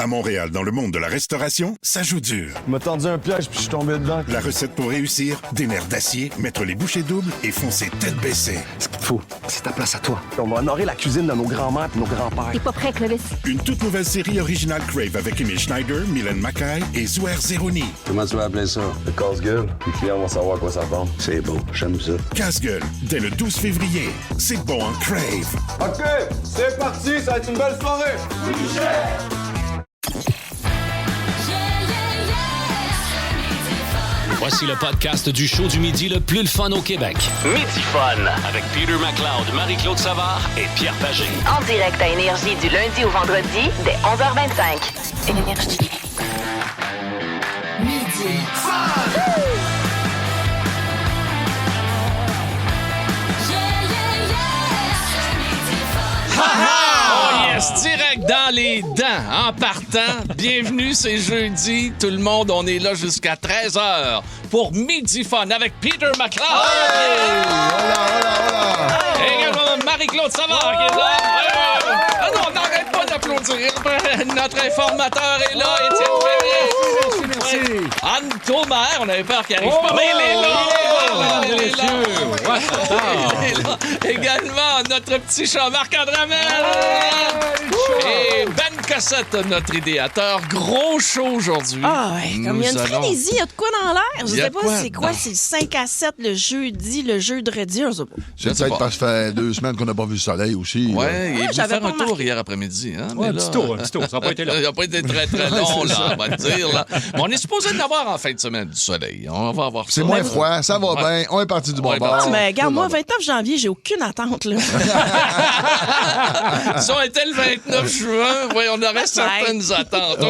À Montréal, dans le monde de la restauration, ça joue dur. Il m'a tendu un piège puis je suis tombé dedans. La recette pour réussir, des nerfs d'acier, mettre les bouchées doubles et foncer tête baissée. Ce qu'il te faut, c'est ta place à toi. On va honorer la cuisine de nos grands-mères et nos grands-pères. T'es pas prêt, Clovis? Une toute nouvelle série originale Crave avec Emile Schneider, Mylène Mackay et Zouer Zeroni. Comment tu vas appeler ça? Le casse-gueule. Les clients vont savoir à quoi ça ressemble. C'est beau, j'aime ça. Casse-gueule, dès le 12 février. C'est bon en Crave. OK, c'est parti, ça va être une belle soirée. Voici le podcast du show du midi le plus le fun au Québec. Midi Fun avec Peter McLeod, Marie-Claude Savard et Pierre Pagé. En direct à Énergie du lundi au vendredi dès 11h25. Énergie. Midi Fun! Oh yes, direct dans les dents, en partant. Bienvenue, c'est jeudi. Tout le monde, on est là jusqu'à 13h pour Midi Fun avec Peter McLeod. Et également Marie-Claude Savard qui est là. Ah non, on n'arrête pas d'applaudir. Notre informateur est là, Étienne Perrier. Merci. Anne Thomas, on avait peur qu'il arrive pas, mais il est là. Il est là. Également, notre petit chat Marc-André Hamel. Et Ben Cossette, notre idéateur. Gros show aujourd'hui. Ah ouais, comme il y a une frénésie, il y a de quoi dans l'air. Je sais pas c'est quoi, c'est le 5 à 7 le jeudi, le jeudi, on sait pas. C'est peut-être parce que ça fait 2 semaines qu'on n'a pas vu le soleil aussi. Ouais, il est venu j'avais faire pas un tour remarqué. hier après-midi. Hein, Ouais, un petit tour. Ça n'a pas été long. Il n'a pas été très, très long, là, on va le dire. Là. Mais on est supposé en avoir en fin de semaine du soleil. On va avoir ça. C'est moins froid, ça va bien. On est parti du bon bord. Ah, mais regarde, moi, 29 janvier, j'ai aucune attente, là. Si on était le 29 juin, ouais, on aurait certaines attentes.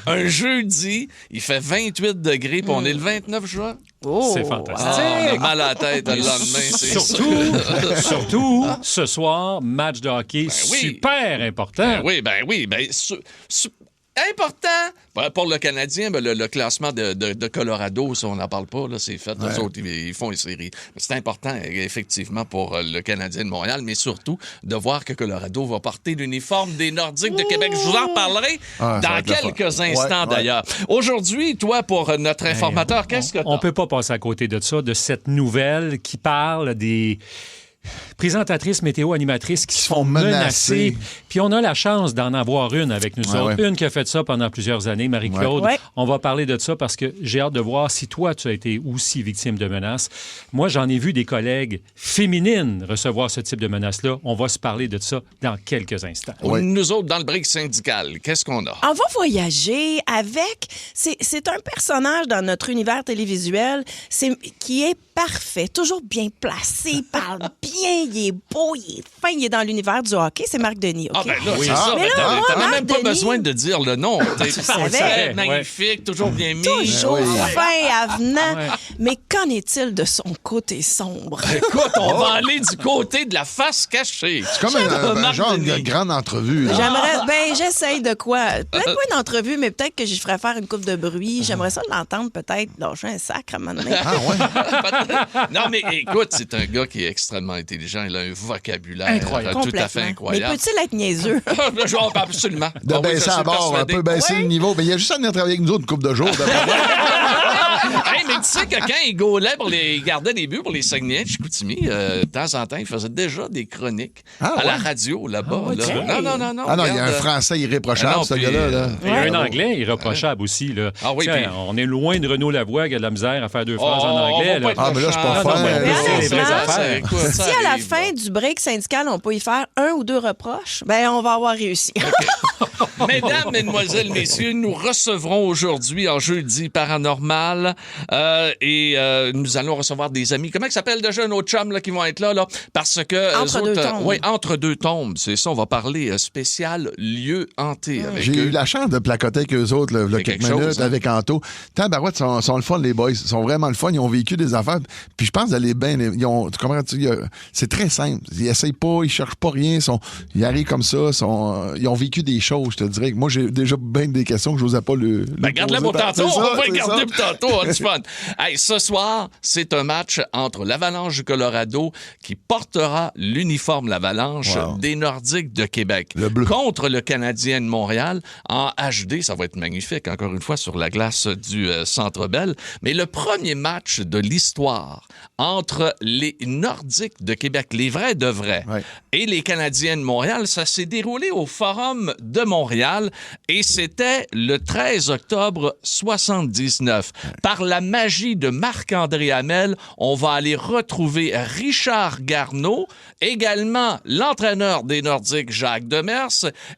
Un jeudi, il fait 28 degrés, puis on est le 29 juin. Oh, C'est fantastique. Ah, on a mal à la tête le lendemain, c'est Surtout, ce soir, match de hockey super important. Important pour le Canadien, le classement de Colorado, ça, on n'en parle pas, là, c'est fait. Eux autres, ils font les séries. C'est important, effectivement, pour le Canadien de Montréal, mais surtout de voir que Colorado va porter l'uniforme des Nordiques de Québec. Je vous en reparlerai dans quelques instants, d'ailleurs. Aujourd'hui, toi, pour notre informateur, qu'est-ce que t'as? On peut pas passer à côté de ça, de cette nouvelle qui parle des présentatrices météo-animatrices qui se font menacer. Puis on a la chance d'en avoir une avec nous autres. Une qui a fait ça pendant plusieurs années, Marie-Claude. Ouais. On va parler de ça parce que j'ai hâte de voir si toi, tu as été aussi victime de menaces. Moi, j'en ai vu des collègues féminines recevoir ce type de menaces-là. On va se parler de ça dans quelques instants. Nous autres, dans le break syndical, qu'est-ce qu'on a? On va voyager avec... C'est un personnage dans notre univers télévisuel qui est parfait, toujours bien placé, il parle bien, il est beau, il est fin, il est dans l'univers du hockey. C'est Marc Denis, OK? Ah, ben là, c'est ça. Mais là, moi, t'as Marc même pas Denis, besoin de dire le nom. savais. Magnifique, toujours bien mis. toujours fin, avenant. Mais qu'en est-il de son côté sombre? Écoute, on va aller du côté de la face cachée. C'est comme un genre de grande entrevue. Là. J'essaye de quoi? Peut-être pas une entrevue, mais peut-être que j'y ferais faire une coupe de bruit. J'aimerais ça l'entendre, peut-être lâcher un sac à un moment donné. Ah ouais? Non, mais écoute, c'est un gars qui est extrêmement intelligent. Il a un vocabulaire Incroyable. tout à fait incroyable. Mais peut-il être niaiseux? Absolument. De baisser à bord, un peu baisser le niveau. Mais il y a juste à venir travailler avec nous autres une couple de jours. Hey, mais tu sais que quand il gaulait il gardait des buts pour les Saguenayens de Chicoutimi, de temps en temps, il faisait déjà des chroniques à la radio là-bas. Là. Non. Ah non, il y a un français irréprochable, ce gars-là. Là. Il y a un anglais irréprochable aussi. Là. Ah oui, Tiens, on est loin de Renaud Lavoie qui a de la misère à faire 2 phrases en anglais. Là. Ah, mais là, je suis pas fan. Si à la fin du break syndical, on peut y faire 1 ou 2 reproches, ben on va avoir réussi. Mesdames, mesdemoiselles, messieurs, nous recevrons aujourd'hui, en jeudi paranormal, et nous allons recevoir des amis. Comment ils s'appellent déjà nos chums là, qui vont être là? Parce que... Entre deux tombes. Oui, entre deux tombes. C'est ça, on va parler spécial lieu hanté avec J'ai eux. eu la chance de placoter avec eux autres, là, quelques minutes, avec Anto. Tabarouette, ils sont le fun, les boys. Ils sont vraiment le fun. Ils ont vécu des affaires. Puis je pense d'aller bien. Tu comprends-tu? C'est très simple. Ils essayent pas, ils cherchent pas rien. Ils arrivent comme ça. Ils ont vécu des choses. chose, je te dirais que moi, j'ai déjà bien des questions que je n'osais pas le garde-la poser. pour tantôt. C'est ça, On va c'est garder ça. pour tantôt. Du fun. Hey, ce soir, c'est un match entre l'Avalanche du Colorado qui portera l'uniforme l'Avalanche des Nordiques de Québec Le bleu. contre le Canadien de Montréal en HD. Ça va être magnifique, encore une fois, sur la glace du Centre Bell. Mais le premier match de l'histoire entre les Nordiques de Québec, les vrais de vrais, et les Canadiens de Montréal, ça s'est déroulé au Forum de Montréal et c'était le 13 octobre 79. Par la magie de Marc-André Hamel, on va aller retrouver Richard Garneau, également l'entraîneur des Nordiques, Jacques Demers,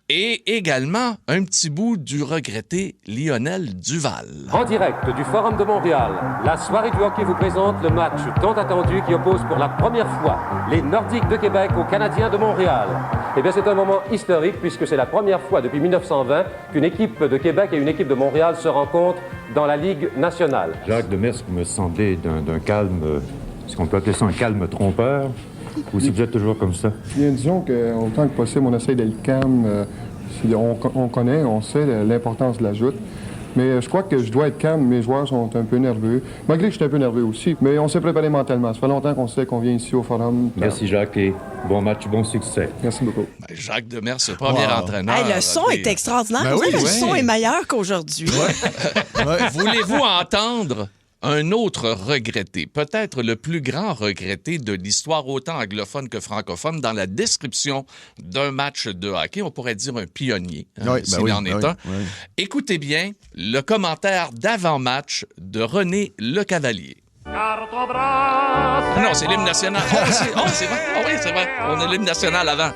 et également un petit bout du regretté Lionel Duval. En direct du Forum de Montréal, la soirée du hockey vous présente le match tant attendu qui oppose pour la première fois les Nordiques de Québec aux Canadiens de Montréal. Eh bien, c'est un moment historique puisque c'est la première fois depuis 1920 qu'une équipe de Québec et une équipe de Montréal se rencontrent dans la Ligue nationale. Jacques Demers me semblait d'un calme, est-ce qu'on peut appeler ça un calme trompeur? Ou si vous êtes toujours comme ça? Bien, disons qu'autant que possible, on essaie d'être calme. On connaît, on sait l'importance de la joute. Mais je crois que je dois être calme. Mes joueurs sont un peu nerveux. Malgré que je suis un peu nerveux aussi. Mais on s'est préparé mentalement. Ça fait longtemps qu'on sait qu'on vient ici au Forum. Merci Jacques et bon match, bon succès. Merci beaucoup. Jacques Demers, le premier entraîneur. Hey, le son est extraordinaire. Le son est meilleur qu'aujourd'hui. Voulez-vous entendre un autre regretté, peut-être le plus grand regretté de l'histoire, autant anglophone que francophone, dans la description d'un match de hockey, on pourrait dire un pionnier, s'il en est un. Écoutez bien le commentaire d'avant-match de René Lecavalier. Non, c'est l'hymne national. C'est vrai. Oui, c'est vrai. On a l'hymne national avant.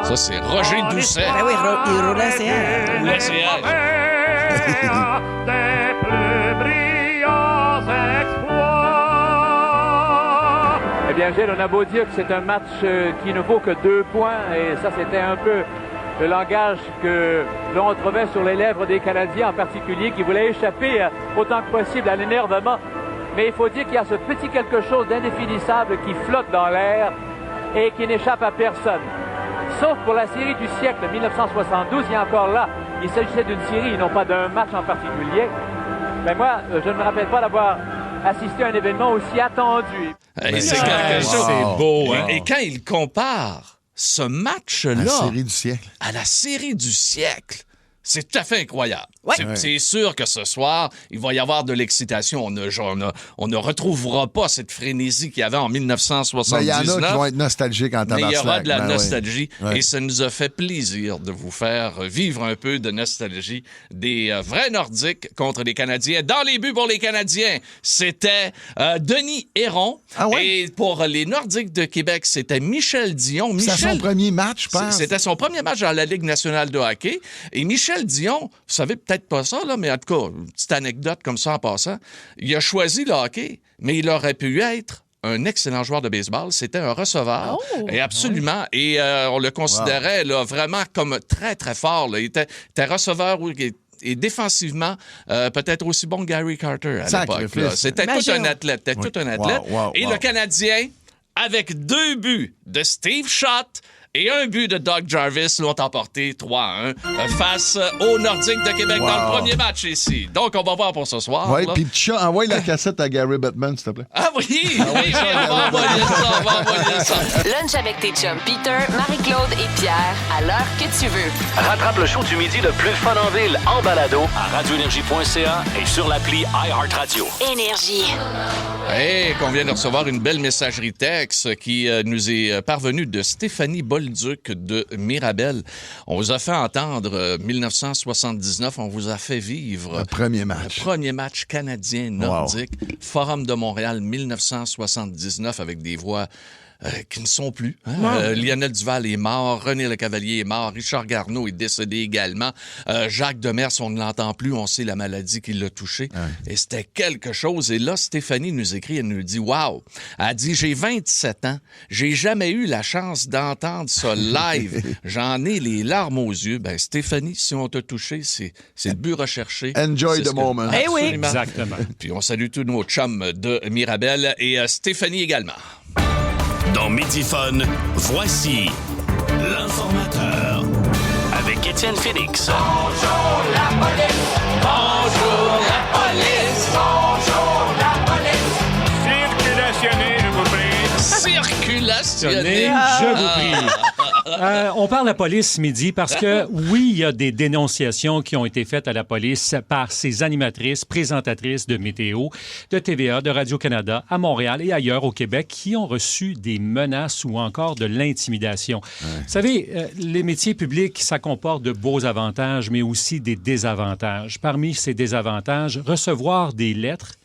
Ça, c'est Roger Doucet. Ben oui, il roulait CR. Roulait CR. Des plus brillants exploits. Eh bien, Gilles, on a beau dire que c'est un match qui ne vaut que 2 points, et ça, c'était un peu le langage que l'on retrouvait sur les lèvres des Canadiens en particulier, qui voulaient échapper autant que possible à l'énervement. Mais il faut dire qu'il y a ce petit quelque chose d'indéfinissable qui flotte dans l'air et qui n'échappe à personne. Sauf pour la série du siècle 1972, il y a encore là, il s'agissait d'une série et non pas d'un match en particulier. Mais moi, je ne me rappelle pas d'avoir assisté à un événement aussi attendu. C'est quelque chose. C'est beau, hein? Et quand il compare ce match-là La série du siècle. à la série du siècle, c'est tout à fait incroyable. Ouais. C'est sûr que ce soir, il va y avoir de l'excitation. On ne retrouvera pas cette frénésie qu'il y avait en 1979. Il y en a qui vont être nostalgiques en tabarnak. Mais il y aura de la nostalgie. Ouais. Et ça nous a fait plaisir de vous faire vivre un peu de nostalgie des vrais Nordiques contre les Canadiens. Dans les buts pour les Canadiens, c'était Denis Héron. Ah ouais? Et pour les Nordiques de Québec, c'était Michel Dion. C'était son premier match, je pense. C'était son premier match dans la Ligue nationale de hockey. Et Michel Dion, vous savez peut-être pas ça, là, mais en tout cas, une petite anecdote comme ça en passant, il a choisi le hockey, mais il aurait pu être un excellent joueur de baseball. C'était un receveur. Et absolument. Et on le considérait là, vraiment comme très, très fort. Là. Il était receveur et défensivement, peut-être aussi bon que Gary Carter à l'époque. Là. C'était tout un athlète. Et le Canadien, avec 2 buts de Steve Schott et un but de Doug Jarvis, l'ont emporté 3-1 face aux Nordiques de Québec dans le premier match ici. Donc, on va voir pour ce soir. Oui, puis Tcha, envoie la cassette à Gary Bettman, s'il te plaît. Ah oui, on va envoyer ça. Lunch avec tes chums Peter, Marie-Claude et Pierre, à l'heure que tu veux. Rattrape le show du midi le plus fun en ville en balado à radioénergie.ca et sur l'appli iHeartRadio. Énergie. Et qu'on vient de recevoir une belle messagerie texte qui nous est parvenue de Stéphanie Bolduc de Mirabel. On vous a fait entendre 1979, on vous a fait vivre le premier match canadien-nordique, Forum de Montréal 1979 avec des voix qui ne sont plus. Lionel Duval est mort, René Lecavalier est mort, Richard Garneau est décédé également, Jacques Demers, on ne l'entend plus, on sait la maladie qui l'a touché. Et c'était quelque chose. Et là, Stéphanie nous écrit, elle nous dit « Wow! » Elle dit « J'ai 27 ans, j'ai jamais eu la chance d'entendre ça live. J'en ai les larmes aux yeux. » Ben Stéphanie, si on t'a touché, c'est le but recherché. Enjoy the moment. Eh oui! Exactement. Puis on salue tous nos chums de Mirabel et Stéphanie également. Dans Midi Fun, voici L'informateur. Avec Étienne Félix. Bonjour la police. Bonjour la police. Bonjour la police. Circulationnez, je vous prie. Circulationnez. Je vous prie. On parle de la police ce midi parce que, oui, il y a des dénonciations qui ont été faites à la police par ces animatrices, présentatrices de météo, de TVA, de Radio-Canada, à Montréal et ailleurs au Québec, qui ont reçu des menaces ou encore de l'intimidation. Vous savez, les métiers publics, ça comporte de beaux avantages, mais aussi des désavantages. Parmi ces désavantages, recevoir des lettres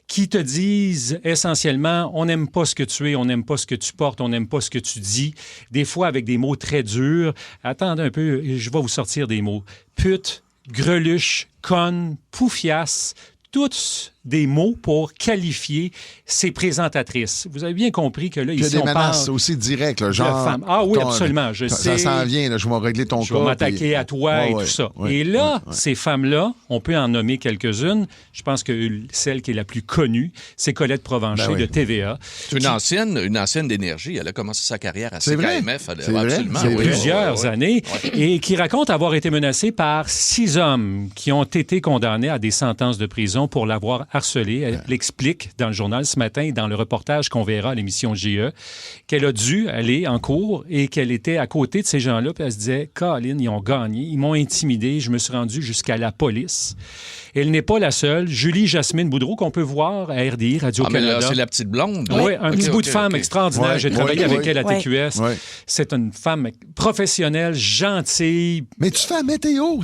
qui te disent essentiellement « on n'aime pas ce que tu es, on n'aime pas ce que tu portes, on n'aime pas ce que tu dis », des fois avec des mots très durs. Attendez un peu, je vais vous sortir des mots. Pute, greluche, conne, poufiasse, tous des mots pour qualifier ces présentatrices. Vous avez bien compris que là, ici, on parle... Il y a des menaces aussi directes, là, genre... Femmes. Ah oui, absolument, je sais. Ça s'en vient, là, je vais régler ton cas. Je vais m'attaquer à toi et tout ça. Et là, ces femmes-là, on peut en nommer quelques-unes. Je pense que celle qui est la plus connue, c'est Colette Provencher de TVA. C'est une ancienne d'Énergie. Elle a commencé sa carrière à CKMF. Absolument. Plusieurs années. Et qui raconte avoir été menacée par 6 hommes qui ont été condamnés à des sentences de prison pour l'avoir harcelée. Elle l'explique dans le journal ce matin et dans le reportage qu'on verra à l'émission GE, qu'elle a dû aller en cours et qu'elle était à côté de ces gens-là, puis elle se disait « Colin, ils ont gagné, ils m'ont intimidé, je me suis rendu jusqu'à la police ». Elle n'est pas la seule. Julie Jasmine Boudreau, qu'on peut voir à RDI, Radio-Canada. C'est la petite blonde. Oui, un petit bout de femme extraordinaire. J'ai travaillé avec elle à TQS. C'est une femme professionnelle, gentille. Mais tu fais la météo.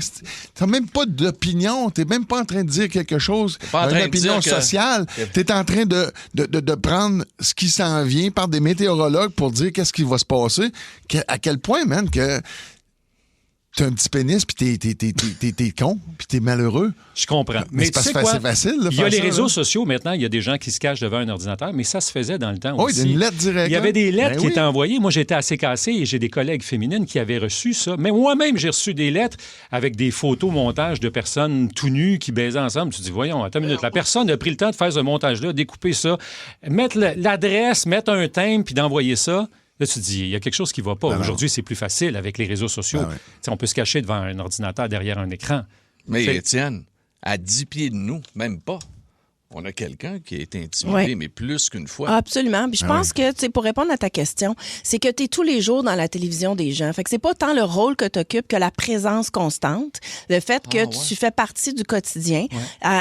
Tu n'as même pas d'opinion. Tu n'es même pas en train de dire quelque chose. Une opinion sociale. Tu es en train de prendre ce qui s'en vient par des météorologues pour dire qu'est-ce qui va se passer. À quel point, man, que... T'as un petit pénis, puis t'es con, puis t'es malheureux. Je comprends. Mais tu sais quoi? C'est facile. Il y a les réseaux sociaux maintenant. Il y a des gens qui se cachent devant un ordinateur, mais ça se faisait dans le temps aussi. Oui, une lettre directe. Il y avait des lettres qui étaient envoyées. Moi, j'étais assez cassé et j'ai des collègues féminines qui avaient reçu ça. Mais moi-même, j'ai reçu des lettres avec des photos montages de personnes tout nues qui baisaient ensemble. Tu te dis, voyons, attends une minute. La personne a pris le temps de faire ce montage-là, découper ça, mettre l'adresse, mettre un thème, puis d'envoyer ça. Là, tu te dis, il y a quelque chose qui ne va pas. Aujourd'hui, c'est plus facile avec les réseaux sociaux. On peut se cacher devant un ordinateur derrière un écran. Mais Étienne, à 10 pieds de nous, même pas, on a quelqu'un qui a été intimidé, mais plus qu'une fois. Absolument. Puis je pense que, pour répondre à ta question, c'est que tu es tous les jours dans la télévision des gens. Fait que c'est pas tant le rôle que tu occupes que la présence constante. Le fait que tu fais partie du quotidien.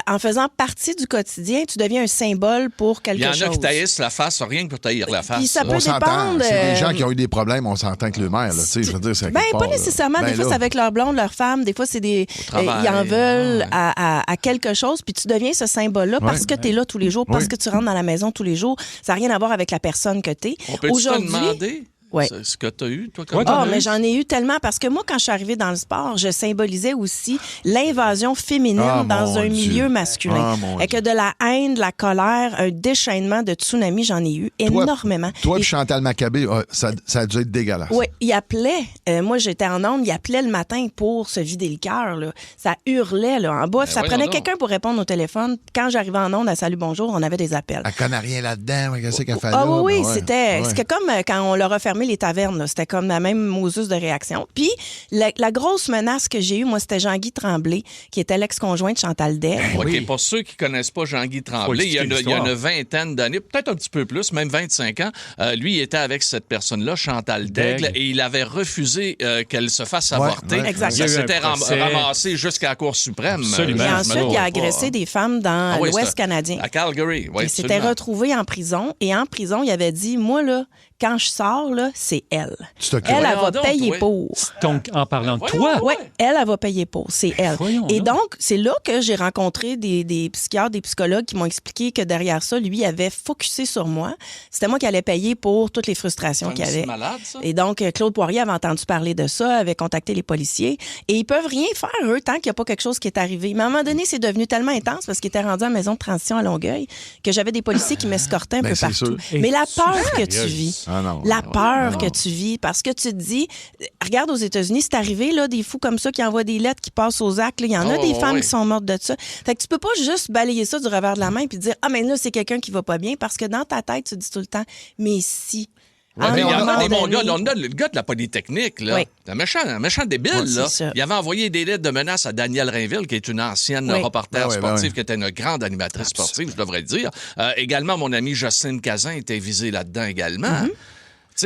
En faisant partie du quotidien, tu deviens un symbole pour quelque chose. Il y en a qui taillissent la face, rien que pour taillir la face. Puis ça peut dépendre. C'est des gens qui ont eu des problèmes, on s'entend que le maire, là, je veux dire, c'est pas nécessairement. Des fois, c'est avec leur blonde, leur femme. Des fois, c'est des... Ils en veulent à quelque chose, puis tu deviens ce symbole-là parce que tu es là tous les jours, parce que tu rentres dans la maison tous les jours. Ça n'a rien à voir avec la personne que tu es. On peut te demander ce que tu as eu, toi, comme mais j'en ai eu tellement, parce que moi, quand je suis arrivée dans le sport, je symbolisais aussi l'invasion féminine dans un milieu masculin. Et que de la haine, de la colère, un déchaînement de tsunami, j'en ai eu énormément. Toi, Chantal Maccabé, ça a dû être dégueulasse. Oui, il appelait. Moi, j'étais en onde, il appelait le matin pour se vider le cœur. Là. Ça hurlait là, en bas. Ça prenait quelqu'un pour répondre au téléphone. Quand j'arrivais en onde à Salut Bonjour, on avait des appels. Elle connaît rien là-dedans. Qu'est-ce qu'elle fait là? Ah oui, c'était comme quand on leur a fermé les tavernes. C'était comme la même mosus de réaction. Puis, la grosse menace que j'ai eue, moi, c'était Jean-Guy Tremblay, qui était l'ex-conjoint de Chantal Daigle. OK, pour ceux qui ne connaissent pas Jean-Guy Tremblay, il y a une vingtaine d'années, peut-être un petit peu plus, même 25 ans, lui, il était avec cette personne-là, Chantal Daigle, et il avait refusé qu'elle se fasse avorter. Ça s'était ramassé jusqu'à la Cour suprême. Absolument. Et ensuite, il a agressé des femmes dans l'Ouest canadien. À Calgary, oui. Il s'était retrouvé en prison, et en prison, il avait dit, moi, là, quand je sors, là, c'est elle. Elle va payer pour. Donc, en parlant de toi? Oui, elle va payer pour. C'est elle. Et donc, c'est là que j'ai rencontré des psychiatres, des psychologues qui m'ont expliqué que derrière ça, lui, avait focusé sur moi. C'était moi qui allais payer pour toutes les frustrations qu'il y avait. C'est malade, ça? Et donc, Claude Poirier avait entendu parler de ça, avait contacté les policiers. Et ils peuvent rien faire, eux, tant qu'il n'y a pas quelque chose qui est arrivé. Mais à un moment donné, c'est devenu tellement intense parce qu'il était rendu à la maison de transition à Longueuil que j'avais des policiers qui m'escortaient un peu partout. Mais la peur que tu vis... La peur que tu vis, parce que tu te dis, regarde aux États-Unis, c'est arrivé, là, des fous comme ça qui envoient des lettres, qui passent aux actes. Il y en a des femmes qui sont mortes de ça. Fait que tu peux pas juste balayer ça du revers de la main et dire, ah, mais là, c'est quelqu'un qui va pas bien, parce que dans ta tête, tu dis tout le temps, mais si. Ouais, mais il y en a des bons gars. donné. On a le gars de la Polytechnique, là. Oui. Un méchant débile, Ouais, là. c'est ça. Il avait envoyé des lettres de menaces à Danielle Rainville, qui est une ancienne Oui. reporter Ben sportive, oui. qui était une grande animatrice sportive, je devrais le dire. Également, mon ami Jocelyne Cazin était visée là-dedans également. Mm-hmm. Tu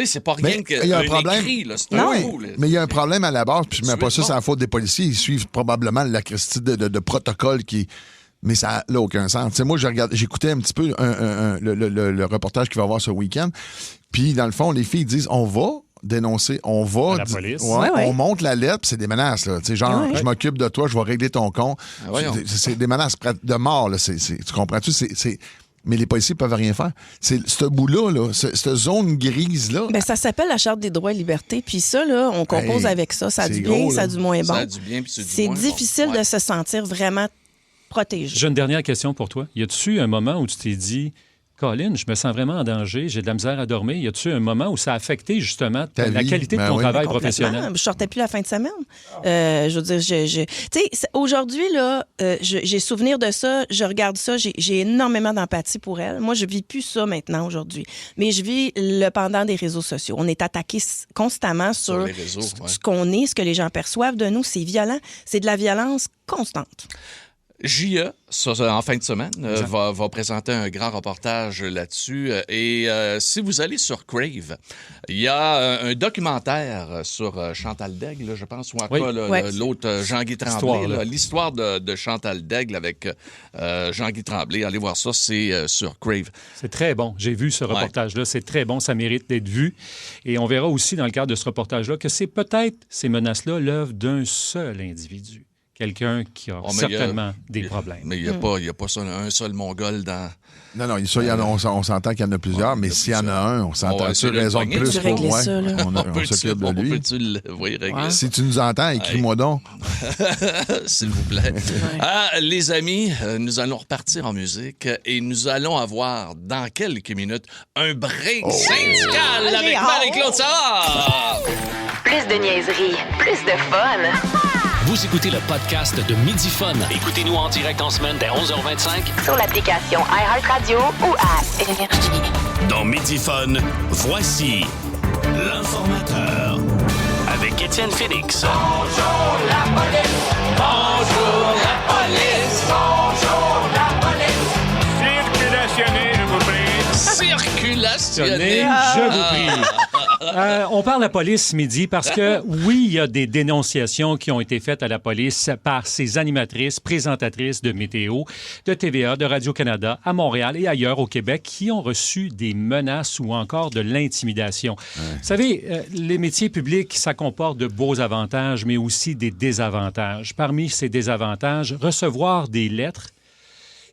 sais, c'est pas Mais rien il y a un qu'un problème. écrit, là. C'est Non, un oui, coup, là. mais il y a un problème à la base, puis je mets Tu pas es ça, bon. c'est la faute des policiers. Ils suivent probablement la Christie de protocole qui. Mais ça n'a aucun sens. Tu sais, moi, j'écoutais un petit peu le reportage qu'il va y avoir ce week-end. Puis, dans le fond, les filles disent on va dénoncer, on va. À la police. Ouais, Ouais. On monte la lettre, puis c'est des menaces. Là. Tu sais, genre, Ouais. je m'occupe de toi, je vais régler ton compte. voyons. C'est des menaces de mort. Là. Tu comprends-tu? Mais les policiers peuvent rien faire. C'est ce bout-là, cette zone grise-là. Ben, ça s'appelle la Charte des droits et libertés. Puis ça, là, on compose Hey, avec ça. Ça a c'est du bien, gros, ça a là. du moins bon. Ça a du bien, puis c'est du C'est moins bon. difficile Ouais. de se sentir vraiment protégé. J'ai une dernière question pour toi. Y a-tu un moment où tu t'es dit, Colin, je me sens vraiment en danger, j'ai de la misère à dormir. Y a-tu un moment où ça a affecté justement Ta la vie? qualité de Ben ton oui. travail Complètement. professionnel? Je sortais plus la fin de semaine. Je veux dire, tu sais, aujourd'hui, là, j'ai souvenir de ça, je regarde ça, j'ai énormément d'empathie pour elle. Moi, je vis plus ça maintenant, aujourd'hui. Mais je vis le pendant des réseaux sociaux. On est attaqué constamment sur les réseaux, ouais. ce qu'on est, ce que les gens perçoivent de nous. C'est violent. C'est de la violence constante. JE, en fin de semaine, va présenter un grand reportage là-dessus. Et si vous allez sur Crave, il y a un documentaire sur Chantal Daigle, là, je pense, ou encore Oui. l'autre Jean-Guy Tremblay. L'histoire de Chantal Daigle avec Jean-Guy Tremblay. Allez voir ça, c'est sur Crave. C'est très bon. J'ai vu ce reportage-là. C'est très bon. Ça mérite d'être vu. Et on verra aussi dans le cadre de ce reportage-là que c'est peut-être ces menaces-là l'œuvre d'un seul individu. Quelqu'un qui a certainement des problèmes. Mais il n'y a pas ça, un seul Mongol dans... Non, on s'entend qu'il y en a plusieurs, mais s'il y en a un, on s'entend-tu raison de plus pour moi? On s'occupe de lui. Peux-tu le régler? Si tu nous entends, écris-moi donc. S'il vous plaît. Les amis, nous allons repartir en musique et nous allons avoir, dans quelques minutes, un break syndical avec Marie-Claude Savard. Plus de niaiserie, plus de fun. Vous écoutez le podcast de Midi Fun. Écoutez-nous en direct en semaine dès 11h25 Sur l'application iHeartRadio ou à Énergie. dans Midi Fun. Voici l'informateur avec Étienne Félix. Bonjour la police, bonjour la police, bonjour la police. Circulationnez, je vous prie. Circulationnez. Je vous prie. On parle de la police ce midi parce que, oui, il y a des dénonciations qui ont été faites à la police par ces animatrices, présentatrices de météo, de TVA, de Radio-Canada, à Montréal et ailleurs au Québec, qui ont reçu des menaces ou encore de l'intimidation. Vous savez, les métiers publics, ça comporte de beaux avantages, mais aussi des désavantages. Parmi ces désavantages, recevoir des lettres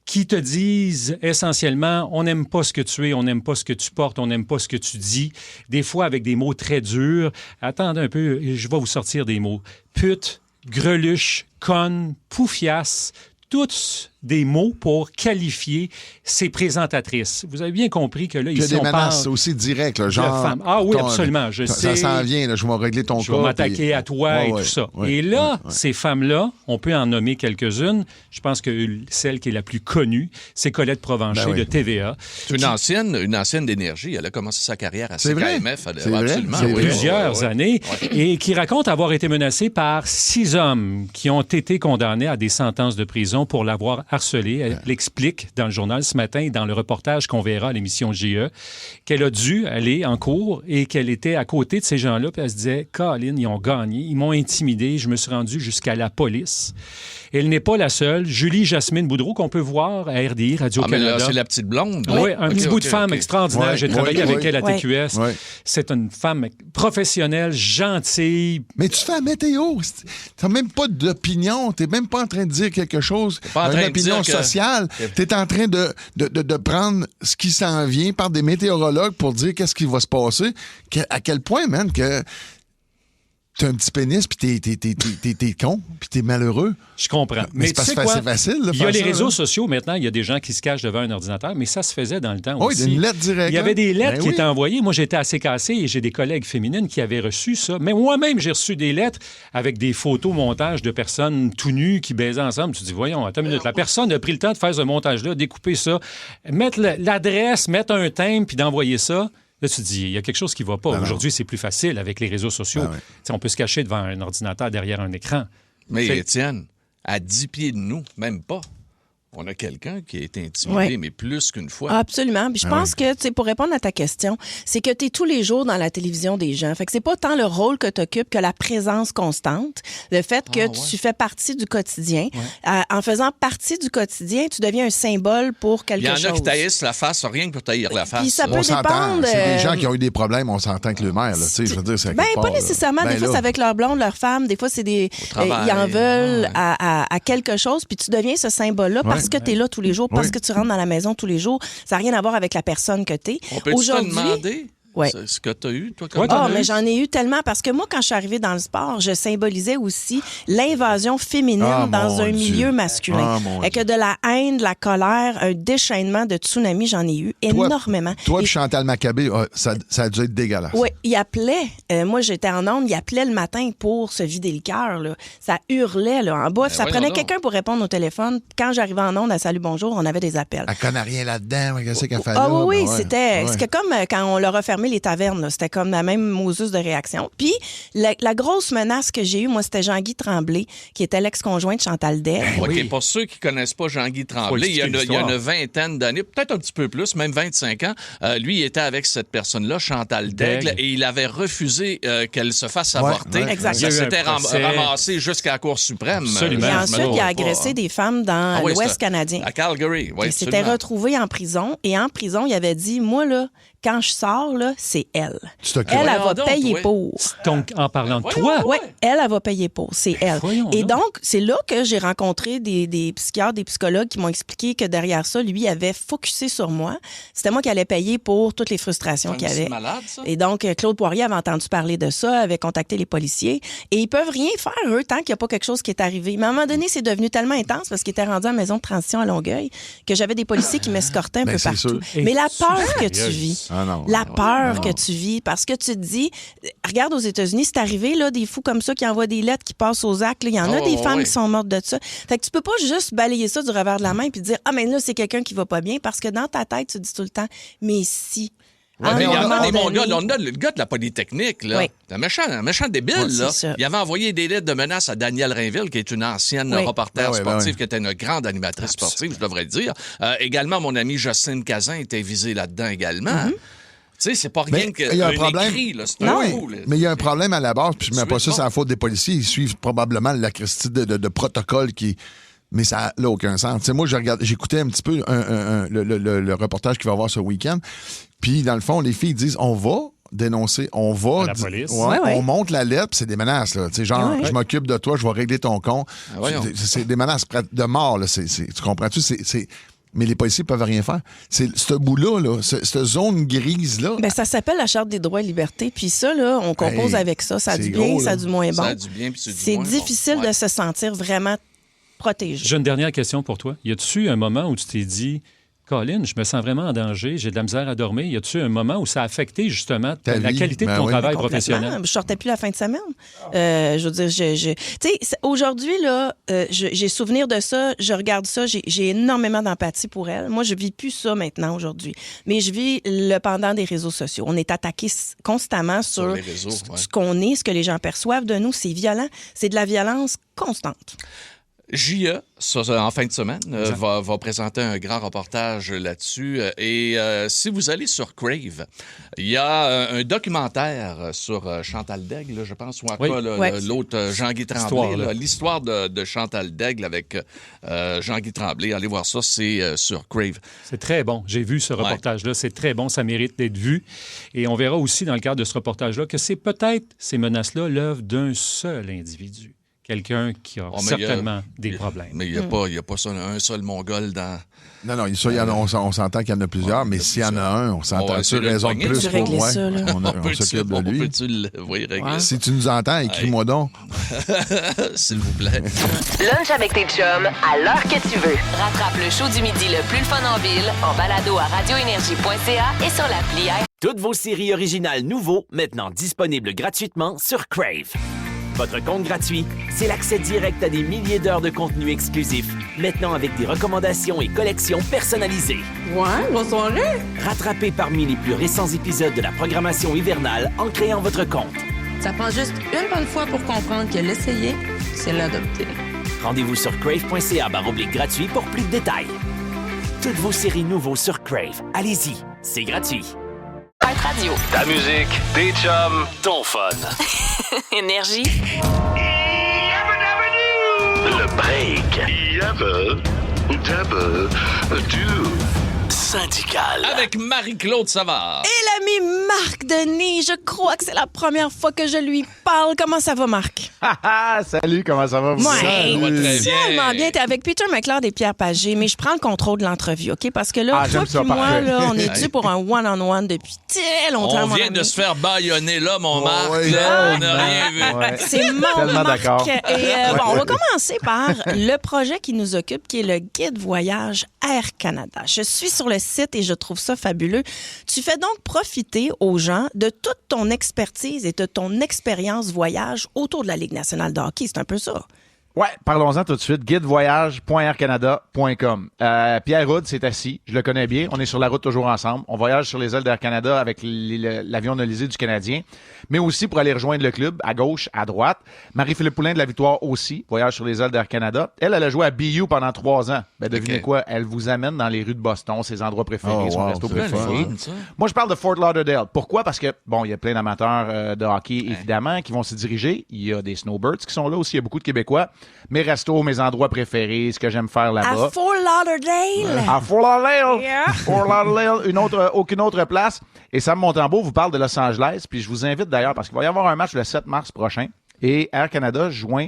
qui te disent essentiellement « on n'aime pas ce que tu es, on n'aime pas ce que tu portes, on n'aime pas ce que tu dis », des fois avec des mots très durs. Attendez un peu, je vais vous sortir des mots. Pute, greluche, conne, poufiasse, tous des mots pour qualifier ces présentatrices. Vous avez bien compris que là, Il y a ici, des on menaces parle aussi directes, là, genre... femmes. Ah oui, absolument, je sais. Ça s'en vient, là, je vais régler ton cas. Je vais m'attaquer à toi et tout ça. Et là, ces femmes-là, on peut en nommer quelques-unes. Je pense que celle qui est la plus connue, c'est Colette Provencher de TVA. C'est une ancienne d'énergie. Elle a commencé sa carrière à CKMF. Absolument. Il y a plusieurs années. Et qui raconte avoir été menacée par 6 hommes qui ont été condamnés à des sentences de prison pour l'avoir harcelée. Elle l'explique dans le journal ce matin et dans le reportage qu'on verra à l'émission GE, qu'elle a dû aller en cours et qu'elle était à côté de ces gens-là. Puis elle se disait, Colin, ils ont gagné, ils m'ont intimidé, je me suis rendu jusqu'à la police. Elle n'est pas la seule. Julie Jasmine Boudreau, qu'on peut voir à RDI, Radio-Canada. C'est la petite blonde. Oui, un petit bout de femme extraordinaire. J'ai travaillé avec elle à TQS. Ouais. C'est une femme professionnelle, gentille. Mais tu fais la météo. T'as même pas d'opinion. T'es même pas en train de dire quelque chose. Une opinion sociale. T'es en train de prendre ce qui s'en vient par des météorologues pour dire qu'est-ce qui va se passer. À quel point, man, que t'as un petit pénis, puis t'es con, puis t'es malheureux. Je comprends. Mais c'est facile. Il y a les réseaux sociaux, maintenant, il y a des gens qui se cachent devant un ordinateur, mais ça se faisait dans le temps aussi. Oui, une lettre directe. Il y avait des lettres qui étaient envoyées. Moi, j'étais assez cassé et j'ai des collègues féminines qui avaient reçu ça. Mais moi-même, j'ai reçu des lettres avec des photos montages de personnes tout nues qui baisaient ensemble. Tu te dis, voyons, attends une minute. La personne a pris le temps de faire ce montage-là, découper ça, mettre l'adresse, mettre un thème, puis d'envoyer ça. Là, tu te dis, il y a quelque chose qui ne va pas. Aujourd'hui, c'est plus facile avec les réseaux sociaux. On peut se cacher devant un ordinateur derrière un écran. Mais Étienne, à 10 pieds de nous, même pas, on a quelqu'un qui a été intimidé, mais plus qu'une fois. Absolument. Puis je pense que, tu sais, pour répondre à ta question, c'est que tu es tous les jours dans la télévision des gens. Fait que c'est pas tant le rôle que tu occupes que la présence constante. Le fait que tu fais partie du quotidien. En faisant partie du quotidien, tu deviens un symbole pour quelque chose. Il y en a qui taillissent la face, rien que pour taillir la face. Puis ça peut dépendre. C'est des gens qui ont eu des problèmes, on s'entend que le maire, là, tu sais, je veux dire, c'est pas nécessairement. Des fois, c'est avec leur blonde, leur femme. Des fois, c'est des. Ils en veulent à quelque chose. Puis tu deviens ce symbole-là parce que tu es là tous les jours, parce que tu rentres dans la maison tous les jours. Ça n'a rien à voir avec la personne que tu es. On peut te demander ce que tu as eu, toi? Mais j'en ai eu tellement parce que moi, quand je suis arrivée dans le sport, je symbolisais aussi l'invasion féminine dans un milieu masculin. Et que de la haine, de la colère, un déchaînement de tsunami, j'en ai eu énormément. Toi, Chantal Maccabé, ça a dû être dégueulasse. Oui, il appelait. Moi, j'étais en onde, il appelait le matin pour se vider le cœur. Là. Ça hurlait là, en bas. Ça prenait quelqu'un pour répondre au téléphone. Quand j'arrivais en onde à Salut Bonjour, on avait des appels. Elle connaît rien là-dedans. Qu'est-ce qu'elle fait là? Ah oui, c'était comme quand on leur a fermé les tavernes. Là. C'était comme la même mosus de réaction. Puis, la grosse menace que j'ai eue, moi, c'était Jean-Guy Tremblay, qui était l'ex-conjoint de Chantal Daigle. OK, pour ceux qui ne connaissent pas Jean-Guy Tremblay, il y a une vingtaine d'années, peut-être un petit peu plus, même 25 ans, lui, il était avec cette personne-là, Chantal Daigle, et il avait refusé qu'elle se fasse avorter. Ça s'était ramassé jusqu'à la Cour suprême. Et ensuite, il a agressé des femmes dans l'Ouest canadien. À Calgary, oui. Il s'était retrouvé en prison, et en prison, il avait dit, moi, là, quand je sors, là, c'est elle. Elle va payer pour. Donc, en parlant de toi? Oui, elle va payer pour. C'est elle. Et donc, c'est là que j'ai rencontré des psychiatres, des psychologues qui m'ont expliqué que derrière ça, lui avait focusé sur moi. C'était moi qui allais payer pour toutes les frustrations qu'il y avait. C'est malade, ça. Et donc, Claude Poirier avait entendu parler de ça, avait contacté les policiers. Et ils peuvent rien faire, eux, tant qu'il n'y a pas quelque chose qui est arrivé. Mais à un moment donné, c'est devenu tellement intense parce qu'il était rendu à la maison de transition à Longueuil que j'avais des policiers qui m'escortaient un peu partout. Mais la peur que tu vis... La peur que tu vis, parce que tu te dis, regarde aux États-Unis, c'est arrivé, là, des fous comme ça qui envoient des lettres qui passent aux actes. Il y en a des femmes qui sont mortes de ça. Fait que tu peux pas juste balayer ça du revers de la main puis dire, ah, mais là, c'est quelqu'un qui va pas bien, parce que dans ta tête, tu dis tout le temps, mais si. Ouais, mais il y en a des bons gars. On a le gars de la Polytechnique, là. Un méchant débile, là. Il avait envoyé des lettres de menaces à Danielle Rainville, qui est une ancienne reporter sportive, qui était une grande animatrice sportive, je devrais dire. Également, mon ami Jocelyne Cazin était visée là-dedans également. Tu sais, c'est pas rien que y a un problème. Écrit, là. C'est un coup, là. Mais il y a un problème à la base, puis je mets pas ça sur la faute des policiers. Ils suivent probablement la christie de protocole qui... Mais ça n'a aucun sens. T'sais, moi, j'écoutais un petit peu le reportage qu'il va y avoir ce week-end. Puis, dans le fond, les filles disent, on va dénoncer, on va... À la police. On monte la lettre, puis c'est des menaces. Là. Genre, je m'occupe de toi, je vais régler ton compte. C'est des menaces de mort. Là. Tu comprends-tu? Mais les policiers ne peuvent rien faire. C'est ce bout-là, cette zone grise-là. Ben, ça s'appelle la Charte des droits et libertés. Puis ça, là, on compose avec ça. Ça a du bien, ça a du moins bon. Ça a du bien, puis c'est difficile de se sentir vraiment protégé. J'ai une dernière question pour toi. Y a-tu un moment où tu t'es dit, Colin, je me sens vraiment en danger, j'ai de la misère à dormir. Y a-tu un moment où ça a affecté justement la qualité de ton travail professionnel? Je sortais plus la fin de semaine. Je veux dire, tu sais, aujourd'hui, là, j'ai souvenir de ça, je regarde ça, j'ai énormément d'empathie pour elle. Moi, je vis plus ça maintenant, aujourd'hui. Mais je vis le pendant des réseaux sociaux. On est attaqué constamment sur les réseaux, ce qu'on est, ce que les gens perçoivent de nous. C'est violent. C'est de la violence constante. J.E., en fin de semaine, va présenter un grand reportage là-dessus. Et si vous allez sur Crave, il y a un documentaire sur Chantal Daigle, je pense, ou encore l'autre Jean-Guy Tremblay. L'histoire de Chantal Daigle avec Jean-Guy Tremblay. Allez voir ça, c'est sur Crave. C'est très bon. J'ai vu ce reportage-là. C'est très bon. Ça mérite d'être vu. Et on verra aussi dans le cadre de ce reportage-là que c'est peut-être ces menaces-là l'œuvre d'un seul individu. Quelqu'un qui a certainement des problèmes. Mais il n'y a pas ça, un seul Mongol dans... Non, ça, on s'entend qu'il y en a plusieurs, mais s'il y en a un, on s'entend sur raison de plus pour moi. On s'occupe de lui. Régler. Si tu nous entends, écris-moi donc. S'il vous plaît. Lunch avec tes chums, à l'heure que tu veux. Rattrape le show du midi le plus fun en ville, en balado à radioénergie.ca et sur l'appli. Toutes vos séries originales nouveaux, maintenant disponibles gratuitement sur Crave. Votre compte gratuit, c'est l'accès direct à des milliers d'heures de contenu exclusif, maintenant avec des recommandations et collections personnalisées. Ouais, grosse soirée. Rattrapez parmi les plus récents épisodes de la programmation hivernale en créant votre compte. Ça prend juste une bonne fois pour comprendre que l'essayer, c'est l'adopter. Rendez-vous sur crave.ca/gratuit pour plus de détails. Toutes vos séries nouveaux sur Crave. Allez-y, c'est gratuit. Radio. Ta musique, tes chums, ton fun. Énergie. Le break. Syndical. Avec Marie-Claude Savard. Et l'ami Marc Denis, je crois que c'est la première fois que je lui parle. Comment ça va, Marc? Salut, comment ça va? Tellement bien. T'es avec Peter McLeod et Pierre Pagé, mais je prends le contrôle de l'entrevue, OK? Parce que là, toi et moi, là, on est dû pour un one-on-one depuis très longtemps. On vient de se faire bâillonner là, mon Marc. Oui. Là, on n'a rien vu. Ouais. C'est mon Marc. Et bon, on va commencer par le projet qui nous occupe, qui est le guide voyage Air Canada. Je suis sur le site et je trouve ça fabuleux. Tu fais donc profiter aux gens de toute ton expertise et de ton expérience voyage autour de la Ligue nationale de hockey. C'est un peu ça. Ouais, parlons-en tout de suite. Guidevoyage.aircanada.com. Pierre Houd s'est assis. Je le connais bien. On est sur la route toujours ensemble. On voyage sur les ailes d'Air Canada avec l'avion nolisé du Canadien, mais aussi pour aller rejoindre le club à gauche, à droite. Marie-Philippe Poulin de la Victoire aussi voyage sur les ailes d'Air Canada. Elle a joué à BU pendant 3 ans. Ben, devinez quoi? Elle vous amène dans les rues de Boston, ses endroits préférés, son resto préféré. Moi, je parle de Fort Lauderdale. Pourquoi? Parce que, bon, il y a plein d'amateurs de hockey, évidemment, qui vont s'y diriger. Il y a des snowbirds qui sont là aussi. Il y a beaucoup de Québécois. Mes restos, mes endroits préférés, ce que j'aime faire là-bas. À Fort Lauderdale. À Fort Lauderdale. Yeah. Fort Lauderdale, aucune autre place. Et Sam Montembeault vous parle de Los Angeles. Puis je vous invite d'ailleurs, parce qu'il va y avoir un match le 7 mars prochain. Et Air Canada joint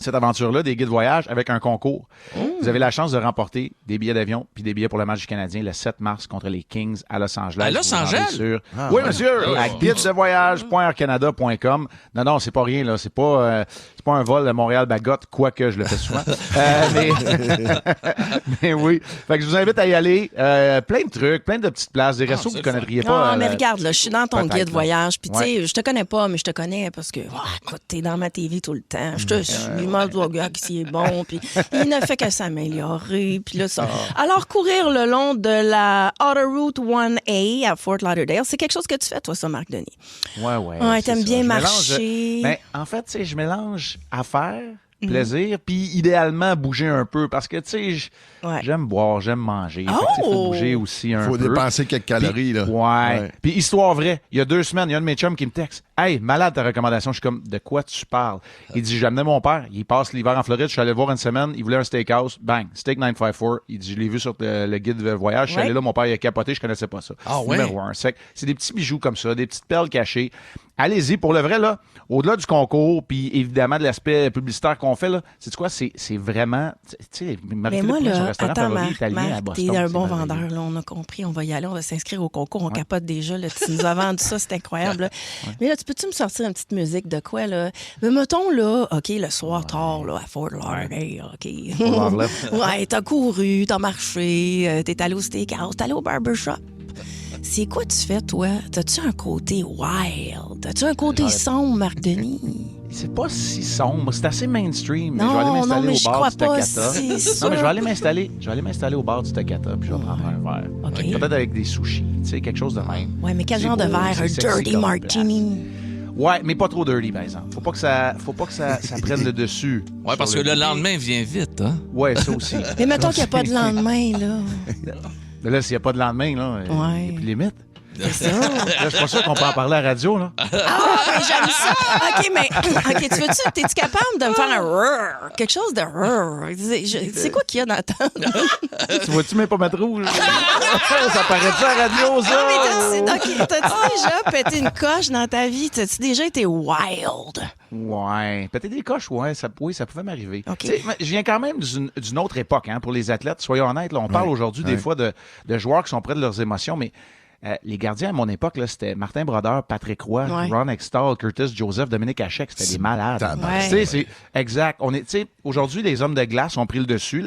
cette aventure-là des guides voyage avec un concours. Vous avez la chance de remporter des billets d'avion puis des billets pour le match du Canadien le 7 mars contre les Kings à Los Angeles. À Los Angeles? Oui, monsieur. À guidedevoyage.aircanada.com. Non, c'est pas rien, là. C'est pas un vol de Montréal-Bagotte, quoique je le fais souvent. Mais oui. Fait que je vous invite à y aller. Plein de trucs, plein de petites places, des restos que vous ne connaîtriez pas. Non, mais regarde, là, je suis dans ton guide voyage. Puis, tu sais, je te connais pas, mais je te connais parce que, écoute, t'es dans ma TV tout le temps. Je te suis. Moi, le gars qui est bon. Puis, il ne fait que s'améliorer. Puis là, ça. Alors, courir le long de la Outer Route 1A à Fort Lauderdale, c'est quelque chose que tu fais, toi, ça, Marc Denis. Ouais, t'aimes bien marcher. Ben, en fait, tu sais, je mélange affaires, plaisir, puis idéalement bouger un peu parce que, tu sais, j'aime boire, j'aime manger. Il faut bouger aussi un peu. Faut dépenser quelques calories, là. Ouais. Puis histoire vraie, il y a 2 semaines, il y a un de mes chums qui me texte. Hey, malade ta recommandation. Je suis comme, de quoi tu parles? Il dit, j'ai amené mon père, il passe l'hiver en Floride, je suis allé le voir une semaine, il voulait un steakhouse, bang, Steak 954. Il dit, je l'ai vu sur le guide de voyage, je suis allé là, mon père il a capoté, je connaissais pas ça. Numéro 1. C'est des petits bijoux comme ça, des petites perles cachées. Allez-y, pour le vrai, là, au-delà du concours, puis évidemment de l'aspect publicitaire qu'on fait, là, c'est quoi? C'est vraiment, tu sais, Mais moi, là, attends, Marc, à Boston, t'es un bon vendeur, là, on a compris, on va y aller, on va s'inscrire au concours, on capote déjà, là, tu nous as vendu ça, c'est incroyable. Là. Mais là, peux-tu me sortir une petite musique de quoi, là? Mais mettons, là, OK, le soir tard, là, à Fort Lauderdale, OK. Ouais, t'as couru, t'as marché, t'es allé au steakhouse, t'es allé au barbershop. C'est quoi tu fais, toi? T'as-tu un côté wild? T'as-tu un côté sombre, Marc Denis? C'est pas si sombre, c'est assez mainstream. Non, je vais aller m'installer mais au je bar crois du pas, Takata. c'est Non, ça. mais je vais aller m'installer au bar du Takata, puis je vais prendre un verre. OK. Peut-être avec des sushis, tu sais, quelque chose de même. Ouais, mais quel C'est genre de beau, verre? c'est Un sexy dirty comme martini? Ouais, mais pas trop dirty, par exemple. Faut pas que ça prenne le dessus. Ouais, parce que le lendemain vient vite, hein? Ouais, ça aussi. Mais mettons qu'il n'y a pas de lendemain, là. Mais là, s'il n'y a pas de lendemain, là, il n'y a plus de limite. C'est ça. Là, je suis pas sûr qu'on peut en parler à la radio, là. Ah, mais j'aime ça! OK, t'es-tu capable de me faire un rrr? Quelque chose de rrr? C'est quoi qu'il y a dans ta... Tu vois-tu même pas mettre rouge? Ça paraît-tu à la radio, ça? Ah, mais t'as-tu déjà pété une coche dans ta vie? T'as-tu déjà été wild? Ouais. Péter des coches, ouais, ça pouvait m'arriver. Okay. Je viens quand même d'une autre époque, hein, pour les athlètes. Soyons honnêtes, là, on parle aujourd'hui des fois de joueurs qui sont près de leurs émotions, mais les gardiens à mon époque, là, c'était Martin Brodeur, Patrick Roy, Ron Hextall, Curtis Joseph, Dominique Hachek, c'était des malades. Ouais. C'est exact. Aujourd'hui, les hommes de glace ont pris le dessus.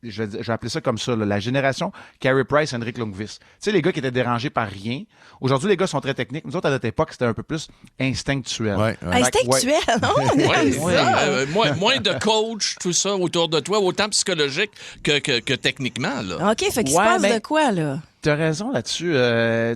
j'ai appelé ça comme ça, là, la génération Carey Price, Henrik Lundqvist. Tu sais, les gars qui étaient dérangés par rien. Aujourd'hui, les gars sont très techniques. Nous autres, à notre époque, c'était un peu plus instinctuel. Ouais. Instinctuel, moins de coach, tout ça, autour de toi, autant psychologique que techniquement, là. OK, fait qu'il se passe de quoi, là? Tu as raison là-dessus.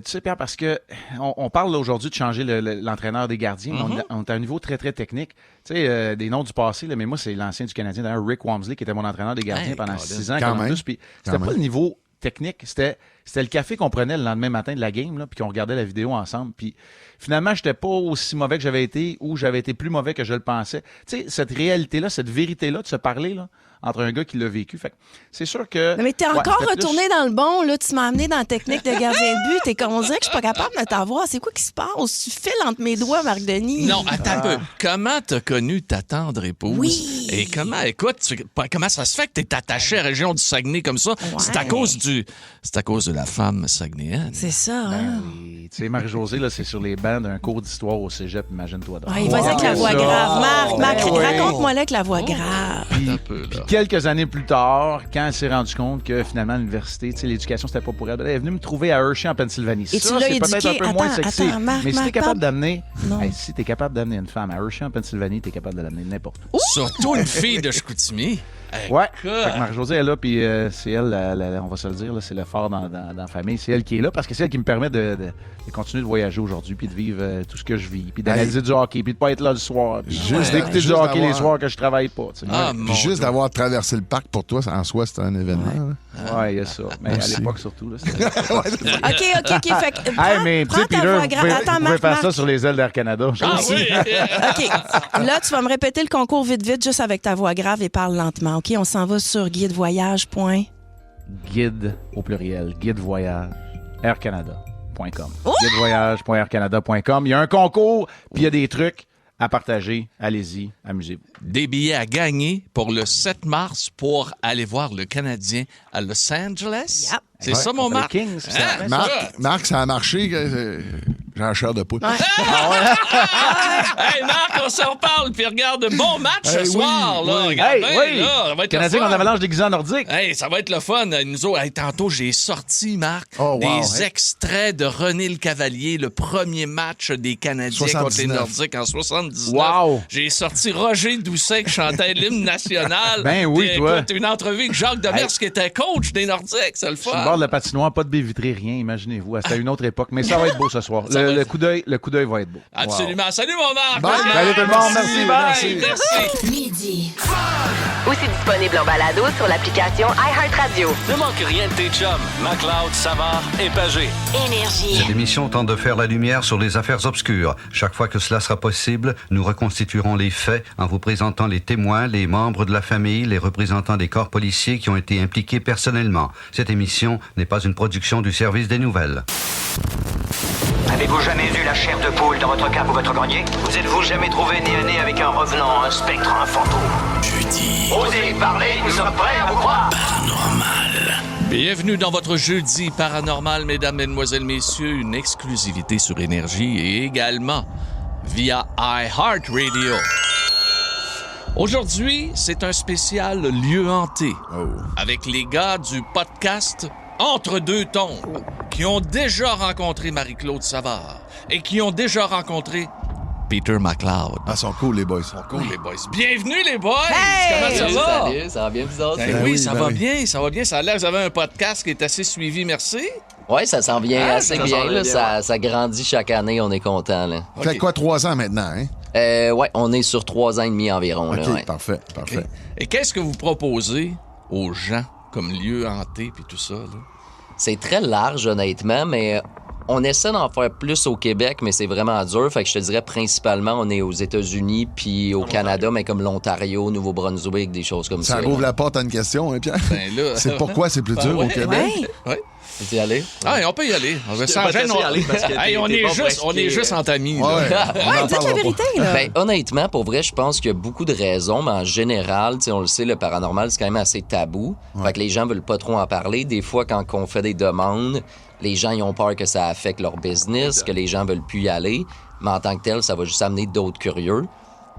Tu sais, Pierre, parce que on parle aujourd'hui de changer l'entraîneur des gardiens. On est à un niveau très, très technique. Tu sais, des noms du passé, là, mais moi, c'est l'ancien du Canadien, d'ailleurs, Rick Wamsley, qui était mon entraîneur des gardiens pendant 6 ans. Puis c'était pas le niveau technique, c'était le café qu'on prenait le lendemain matin de la game, là, puis qu'on regardait la vidéo ensemble. Puis finalement, j'étais pas aussi mauvais que j'avais été ou j'avais été plus mauvais que je le pensais. Tu sais, cette réalité-là, cette vérité-là de se parler, là, entre un gars qui l'a vécu. Fait que c'est sûr que... Non, mais t'es encore retourné dans le bon, là. Tu m'as amené dans la technique de gardien de but. T'es comme on dirait que je suis pas capable de t'avoir. C'est quoi qui se passe? Tu files entre mes doigts, Marc Denis. Non, attends un peu. Comment t'as connu ta tendre épouse? Oui. Et comment ça se fait que t'es attaché à la région du Saguenay comme ça? Ouais. C'est à cause de la femme saguenéenne. C'est ça, hein? Tu sais, Marie-Josée, là, c'est sur les bancs d'un cours d'histoire au cégep, imagine-toi. Il va avec la voix grave. Marc, raconte-moi là avec la voix grave. Puis quelques années plus tard, quand elle s'est rendue compte que finalement l'université, tu sais, l'éducation c'était pas pour elle, elle est venue me trouver à Hershey en Pennsylvanie. Et ça, c'est peut-être un peu moins sexy. Mais si t'es capable d'amener, si t'es capable d'amener une femme à Hershey en Pennsylvanie, t'es capable de l'amener n'importe où. Surtout une fille de Chicoutimi. Ouais. Fait que Marie-Josée est là, puis c'est elle, on va se le dire, là, c'est le fort dans la famille. C'est elle qui est là parce que c'est elle qui me permet de continuer de voyager aujourd'hui, puis de vivre tout ce que je vis, puis d'analyser du hockey, puis de pas être là le soir, puis juste d'écouter du hockey les soirs que je travaille pas. Puis juste d'avoir traversé le parc pour toi, en soi, c'est un événement. Ouais, il y a ça. Mais à l'époque, surtout. Là, OK. Fait que mais prends ta voix grave. Attends, Marc. Vous pouvez faire ça sur les ailes d'Air Canada. Ah oui! OK. Là, tu vas me répéter le concours vite, juste avec ta voix grave et parle lentement. OK? On s'en va sur guidevoyage. Guide au pluriel. Guidevoyage. aircanada.com. Guidevoyage.aircanada.com. Il y a un concours, puis il y a des trucs à partager. Allez-y, amusez-vous. Des billets à gagner pour le 7 mars pour aller voir le Canadien à Los Angeles. Yep. C'est ça, mon Marc? Marc, ça a marché. J'ai la chair de poule. Hey, Marc, on s'en reparle. Puis regarde, bon match ce soir. Là. Regarde, là, ça va être Canadien en avalanche déguisé en nordique. Hey, ça va être le fun. Tantôt, j'ai sorti, Marc, des extraits de René Le Cavalier, le premier match des Canadiens 79. contre les Nordiques en 79. Wow. J'ai sorti Roger Doucet qui chantait l'hymne national. Ben oui, toi. Écoute, une entrevue avec Jacques Demers qui était coach des Nordiques. C'est le fun. Sur le bord de la patinoire, pas de baie vitrée, rien, imaginez-vous. C'était une autre époque. Mais ça va être beau ce soir. Le coup d'œil va être beau. Absolument. Wow. Salut, mon Marc. Bye. Salut tout le monde. Merci. Midi. Aussi disponible en balado sur l'application iHeartRadio. Ne manque rien de tes chums. McLeod, Savard et Pagé. Énergie. Cette émission tente de faire la lumière sur les affaires obscures. Chaque fois que cela sera possible, nous reconstituerons les faits en vous présentant les témoins, les membres de la famille, les représentants des corps policiers qui ont été impliqués personnellement. Cette émission n'est pas une production du service des nouvelles. Avez-vous jamais vu la chair de poule dans votre cape ou votre grenier? Vous êtes-vous jamais trouvé nez à nez avec un revenant, un spectre, un fantôme? Jeudi. Osez parler, nous sommes prêts à vous croire. Paranormal. Bienvenue dans votre jeudi paranormal, mesdames, mesdemoiselles, messieurs. Une exclusivité sur Énergie et également via iHeartRadio. Aujourd'hui, c'est un spécial lieu hanté avec les gars du podcast Entre deux tombes qui ont déjà rencontré Marie-Claude Savard et qui ont déjà rencontré Peter McLeod. Ah, ils sont cool, les boys. Bienvenue, les boys! Hey! Comment ça va? Salut, ça va bien, vous autres? Oui, ça va bien. Ça a l'air que vous avez un podcast qui est assez suivi, merci. Oui, ça s'en vient assez bien. Là, ça grandit chaque année, on est content. Là. Ça fait quoi, 3 ans maintenant, hein? Oui, on est sur 3 ans et demi environ. OK, là, ouais. parfait. Okay. Et qu'est-ce que vous proposez aux gens comme lieu hanté puis tout ça, là? C'est très large, honnêtement, mais on essaie d'en faire plus au Québec, mais c'est vraiment dur. Fait que je te dirais principalement, on est aux États-Unis puis au Canada, mais comme l'Ontario, Nouveau-Brunswick, des choses comme ça. Ça ouvre la porte à une question, hein, Pierre? Ben là, c'est pourquoi c'est plus dur au Québec? Ouais. Peux-tu y aller? Ah, on peut y aller. On est juste entre amis. Dites la vérité, là. Ben, honnêtement, pour vrai, je pense qu'il y a beaucoup de raisons, mais en général, on le sait, le paranormal, c'est quand même assez tabou. Fait que les gens veulent pas trop en parler. Des fois, quand on fait des demandes, les gens ils ont peur que ça affecte leur business, que les gens veulent plus y aller. Mais en tant que tel, ça va juste amener d'autres curieux.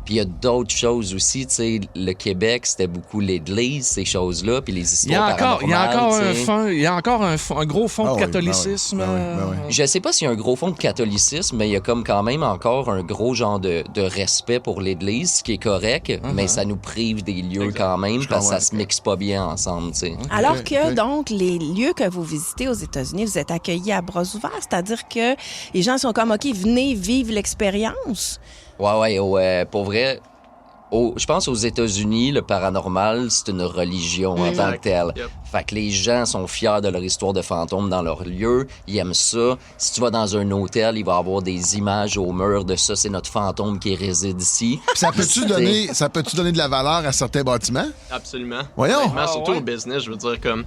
Puis il y a d'autres choses aussi, tu sais, le Québec, c'était beaucoup l'église, ces choses-là, puis les histoires paranormales. Il y a encore un gros fond de catholicisme. Je sais pas s'il y a un gros fond de catholicisme, mais il y a comme quand même encore un gros genre de respect pour l'église, ce qui est correct, mais ça nous prive des lieux quand même, parce que ça se mixe pas bien ensemble, tu sais. Alors que, donc, les lieux que vous visitez aux États-Unis, vous êtes accueillis à bras ouverts, c'est-à-dire que les gens sont comme, OK, venez vivre l'expérience. Ouais, pour vrai, je pense aux États-Unis, le paranormal, c'est une religion en tant que telle. Fait que les gens sont fiers de leur histoire de fantômes dans leur lieu, ils aiment ça. Si tu vas dans un hôtel, il va y avoir des images au mur de ça, c'est notre fantôme qui réside ici. Ça peut-tu donner de la valeur à certains bâtiments? Absolument. Voyons. Surtout au business, je veux dire, comme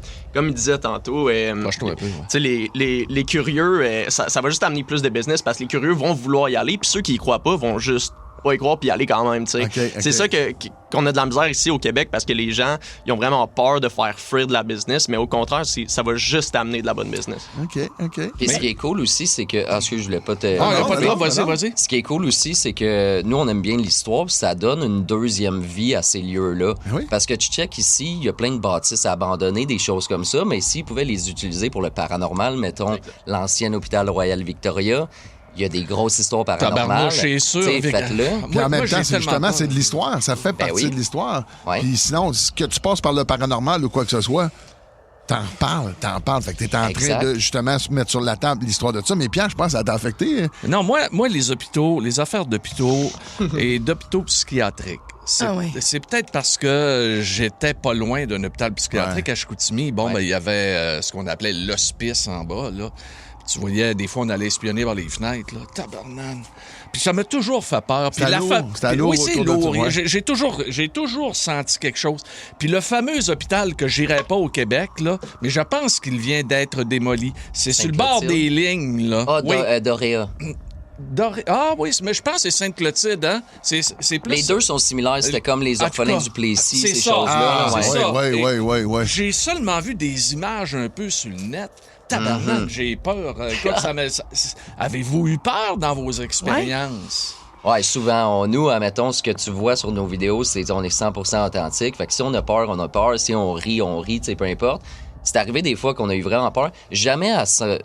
il disait tantôt, les curieux, ça va juste amener plus de business parce que les curieux vont vouloir y aller, puis ceux qui y croient pas vont juste pas y croire puis y aller quand même, tu sais. Okay. C'est ça qu'on a de la misère ici au Québec parce que les gens, ils ont vraiment peur de faire free de la business, mais au contraire, ça va juste amener de la bonne business. OK. Et ce qui est cool aussi, c'est que... excuse, je voulais pas te... vas-y. Ce qui est cool aussi, c'est que nous, on aime bien l'histoire, puis ça donne une deuxième vie à ces lieux-là. Oui. Parce que tu check ici, il y a plein de bâtisses abandonnées, des choses comme ça, mais s'ils pouvaient les utiliser pour le paranormal, mettons l'ancien hôpital Royal Victoria... Il y a des grosses histoires paranormales. C'est sûr. Faites-le. Puis en même temps, c'est de l'histoire. Ça fait partie de l'histoire. Puis sinon, que tu passes par le paranormal ou quoi que ce soit, t'en parles. Fait que t'es en train de, justement, se mettre sur la table l'histoire de ça. Mais Pierre, je pense que ça t'a affecté. Non, moi, les hôpitaux, les affaires d'hôpitaux et d'hôpitaux psychiatriques, c'est peut-être parce que j'étais pas loin d'un hôpital psychiatrique à Chicoutimi. Bon, il y avait ce qu'on appelait l'hospice en bas, là. Tu voyais, des fois, on allait espionner par les fenêtres, là. Tabarnane. Puis ça m'a toujours fait peur. Puis C'était lourd. Oui, c'est lourd. J'ai toujours senti quelque chose. Puis le fameux hôpital que j'irais pas au Québec, là, mais je pense qu'il vient d'être démoli. C'est sur le bord des lignes, là. Doréa. Ah oui, mais je pense que c'est Sainte-Clotilde, hein? C'est plus... Les deux sont similaires, c'était comme les orphelins du Plessis, ces choses-là. Oui. J'ai seulement vu des images un peu sur le net. Tabarnak, j'ai peur. Avez-vous eu peur dans vos expériences? Ouais, souvent, nous, admettons, ce que tu vois sur nos vidéos, c'est on est 100% authentique. Fait que si on a peur, on a peur. Si on rit, tu sais, peu importe. C'est arrivé des fois qu'on a eu vraiment peur. Jamais à se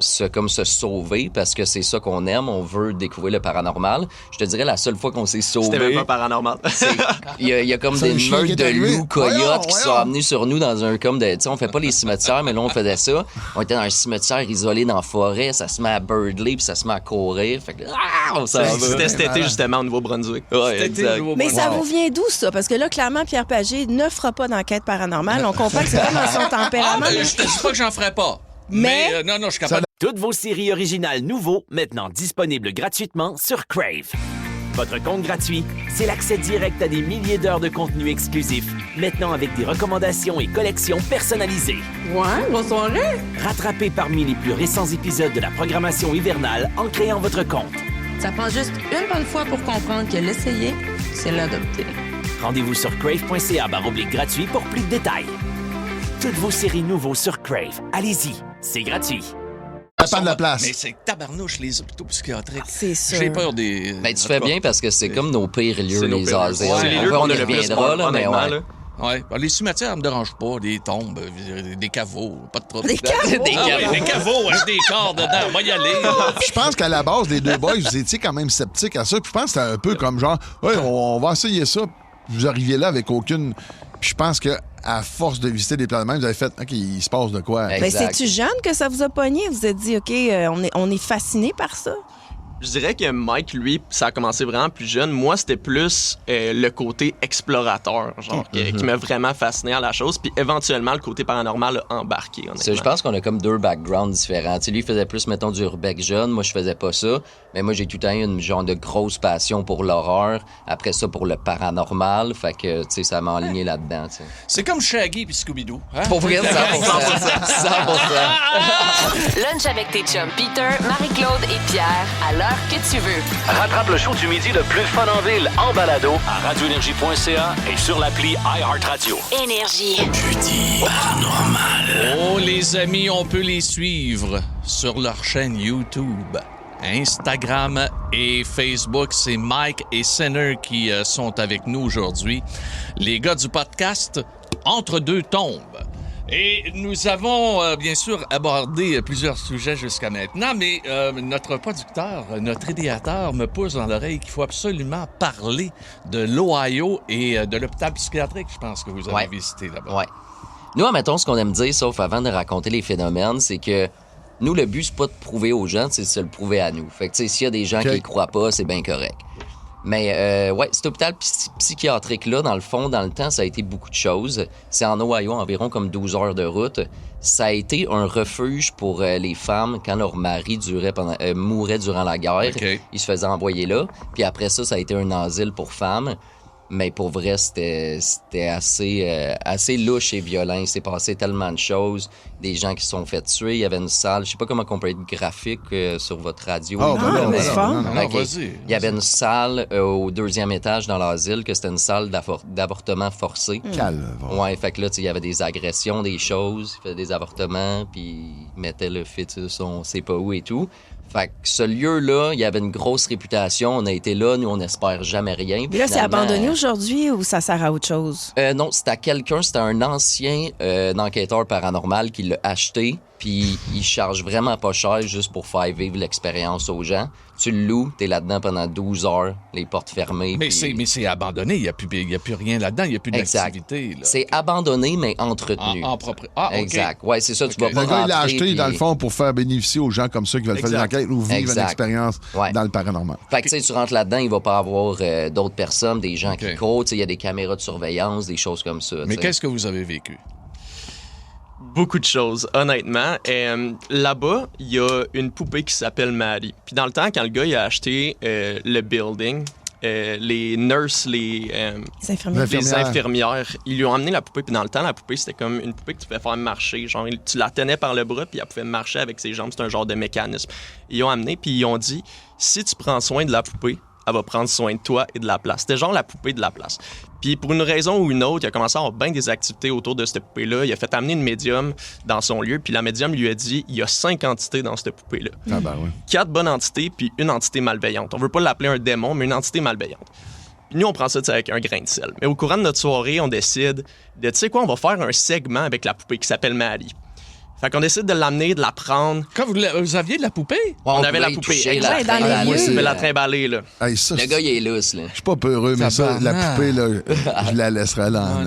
sauver, parce que c'est ça qu'on aime. On veut découvrir le paranormal. Je te dirais, la seule fois qu'on s'est sauvé... C'était même pas paranormal. Il y a comme des meutes de loups coyotes qui sont amenés sur nous dans un comme de... Tu sais, on fait pas les cimetières, mais là, on faisait ça. On était dans un cimetière isolé dans la forêt. Ça se met à birdler, puis ça se met à courir. Fait que... C'était cet été, justement, au Nouveau-Brunswick. Ouais, exact. Mais ça vous vient d'où, ça? Parce que là, clairement, Pierre Pagé ne fera pas d'enquête paranormale. On comprend que c'est pas dans son tempérament. Je te dis pas que j'en ferais pas. Mais non, je suis capable. Toutes vos séries originales nouveaux, maintenant disponibles gratuitement sur Crave. Votre compte gratuit, c'est l'accès direct à des milliers d'heures de contenu exclusif, maintenant avec des recommandations et collections personnalisées. Ouais, bonne soirée! Rattrapez parmi les plus récents épisodes de la programmation hivernale en créant votre compte. Ça prend juste une bonne fois pour comprendre que l'essayer, c'est l'adopter. Rendez-vous sur crave.ca/gratuit pour plus de détails. Toutes vos séries nouveaux sur Crave. Allez-y, c'est gratuit. Ça prend de la place. Mais c'est tabarnouche, les hôpitaux psychiatriques. C'est sûr. J'ai peur des... Ben, tu fais bien parce que c'est comme nos pires lieux, les asiles. C'est les lieux qu'on a le plus peur, honnêtement, là. Ouais. Les cimetières ne me dérangent pas. Des tombes, des caveaux, pas de trouble. Des caveaux? Des caveaux avec des corps dedans. On va y aller. Je pense qu'à la base, les deux boys, vous étiez quand même sceptiques à ça. Puis je pense que c'était un peu comme genre, on va essayer ça. Vous arriviez là avec aucune... Puis je pense que à force de visiter des plans de même, vous avez fait, OK, il se passe de quoi? Ben, c'est-tu jeune que ça vous a pogné? Vous vous êtes dit, OK, on est fasciné par ça? Je dirais que Mike, lui, ça a commencé vraiment plus jeune. Moi, c'était plus le côté explorateur, genre, qui m'a vraiment fasciné à la chose. Puis éventuellement, le côté paranormal a embarqué, honnêtement. Je pense qu'on a comme deux backgrounds différents. T'sais, lui, il faisait plus, mettons, du urbex jeune. Moi, je faisais pas ça. Mais moi, j'ai tout le temps eu une genre de grosse passion pour l'horreur. Après ça, pour le paranormal. Fait que, tu sais, ça m'a enligné là-dedans, t'sais. C'est comme Shaggy puis Scooby-Doo. Hein? Pour vrai, 100%. 100%. Lunch avec tes chums Peter, Marie-Claude et Pierre à l'heure que tu veux. Rattrape le show du midi le plus fun en ville en balado à radioénergie.ca et sur l'appli iHeartRadio. Énergie. Jeudi paranormal. Oh, les amis, on peut les suivre sur leur chaîne YouTube. Instagram et Facebook. C'est Mike et Senner qui sont avec nous aujourd'hui. Les gars du podcast Entre deux tombes. Et nous avons bien sûr abordé plusieurs sujets jusqu'à maintenant, mais notre producteur, notre idéateur me pousse dans l'oreille qu'il faut absolument parler de l'Ohio et de l'hôpital psychiatrique, je pense que vous avez visité là-bas. Ouais. Nous, admettons, ce qu'on aime dire, sauf avant de raconter les phénomènes, c'est que nous, le but, c'est pas de prouver aux gens, c'est de se le prouver à nous. Fait que, tu sais, s'il y a des gens qui y croient pas, c'est bien correct. Mais, cet hôpital psychiatrique-là, dans le fond, dans le temps, ça a été beaucoup de choses. C'est en Ohio, environ comme 12 heures de route. Ça a été un refuge pour les femmes quand leur mari mourait durant la guerre. Okay. Ils se faisaient envoyer là. Puis après ça, ça a été un asile pour femmes. Mais pour vrai, c'était assez louche et violent. Il s'est passé tellement de choses. Des gens qui se sont fait tuer. Il y avait une salle. Je sais pas comment on peut être graphique sur votre radio. Vas-y. Il y avait une salle au 2e étage dans l'asile que c'était une salle d'avortement forcé. Calme. Ouais, fait que là, il y avait des agressions, des choses. Il faisait des avortements, puis il mettait le fœtus, on sait pas où et tout. Fait que ce lieu-là, il y avait une grosse réputation. On a été là, nous, on n'espère jamais rien. Puis là, c'est abandonné aujourd'hui ou ça sert à autre chose? Non, c'était un ancien enquêteur paranormal qui l'a acheté. Puis il charge vraiment pas cher juste pour faire vivre l'expérience aux gens. Tu le loues, t'es là-dedans pendant 12 heures, les portes fermées. Mais c'est abandonné, il n'y a plus rien là-dedans, il n'y a plus d'activité. Là. C'est abandonné, mais entretenu. Okay. Exact. Ouais, c'est ça, tu vas pas le gars, il l'a acheté, dans le fond, pour faire bénéficier aux gens comme ça qui veulent faire des enquêtes ou vivre une expérience dans le paranormal. Fait que tu rentres là-dedans, il va pas avoir d'autres personnes, des gens qui courent, il y a des caméras de surveillance, des choses comme ça. Mais qu'est-ce que vous avez vécu? Beaucoup de choses, honnêtement. Là-bas, il y a une poupée qui s'appelle Maddie. Puis dans le temps, quand le gars il a acheté le building, les nurses, les infirmières, ils lui ont amené la poupée. Puis dans le temps, la poupée, c'était comme une poupée que tu pouvais faire marcher. Genre, tu la tenais par le bras, puis elle pouvait marcher avec ses jambes. C'est un genre de mécanisme. Ils ont amené, puis ils ont dit, si tu prends soin de la poupée, elle va prendre soin de toi et de la place. C'était genre la poupée de la place. Puis pour une raison ou une autre, il a commencé à avoir bien des activités autour de cette poupée-là. Il a fait amener une médium dans son lieu, puis la médium lui a dit, il y a 5 entités dans cette poupée-là. Ah ben oui. 4 bonnes entités, puis une entité malveillante. On veut pas l'appeler un démon, mais une entité malveillante. Puis nous, on prend ça avec un grain de sel. Mais au courant de notre soirée, on décide de, tu sais quoi, on va faire un segment avec la poupée qui s'appelle Maddie. Fait qu'on décide de l'amener, de la prendre. Quand vous aviez de la poupée? On avait la poupée. La trimballer, là. Hey, le gars, il est lousse, là. Je suis pas peureux, mais ça, la poupée, là, je la laisserai là.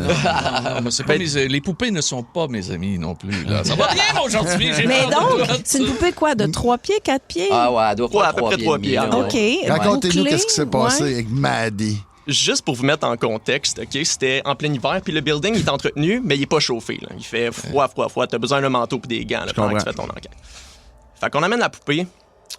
Les poupées ne sont pas mes amis non plus. Là. Ça va bien aujourd'hui. Mais donc, c'est une poupée quoi, de 3 pieds, 4 pieds? Ah ouais, elle doit faire à peu près 3 pieds. OK. Racontez-nous qu'est-ce qui s'est passé avec Maddie. Juste pour vous mettre en contexte, OK, c'était en plein hiver, puis le building il est entretenu, mais il est pas chauffé. Là. Il fait froid. T'as besoin d'un manteau et des gants là, pendant que tu fais ton enquête. Fait qu'on amène la poupée,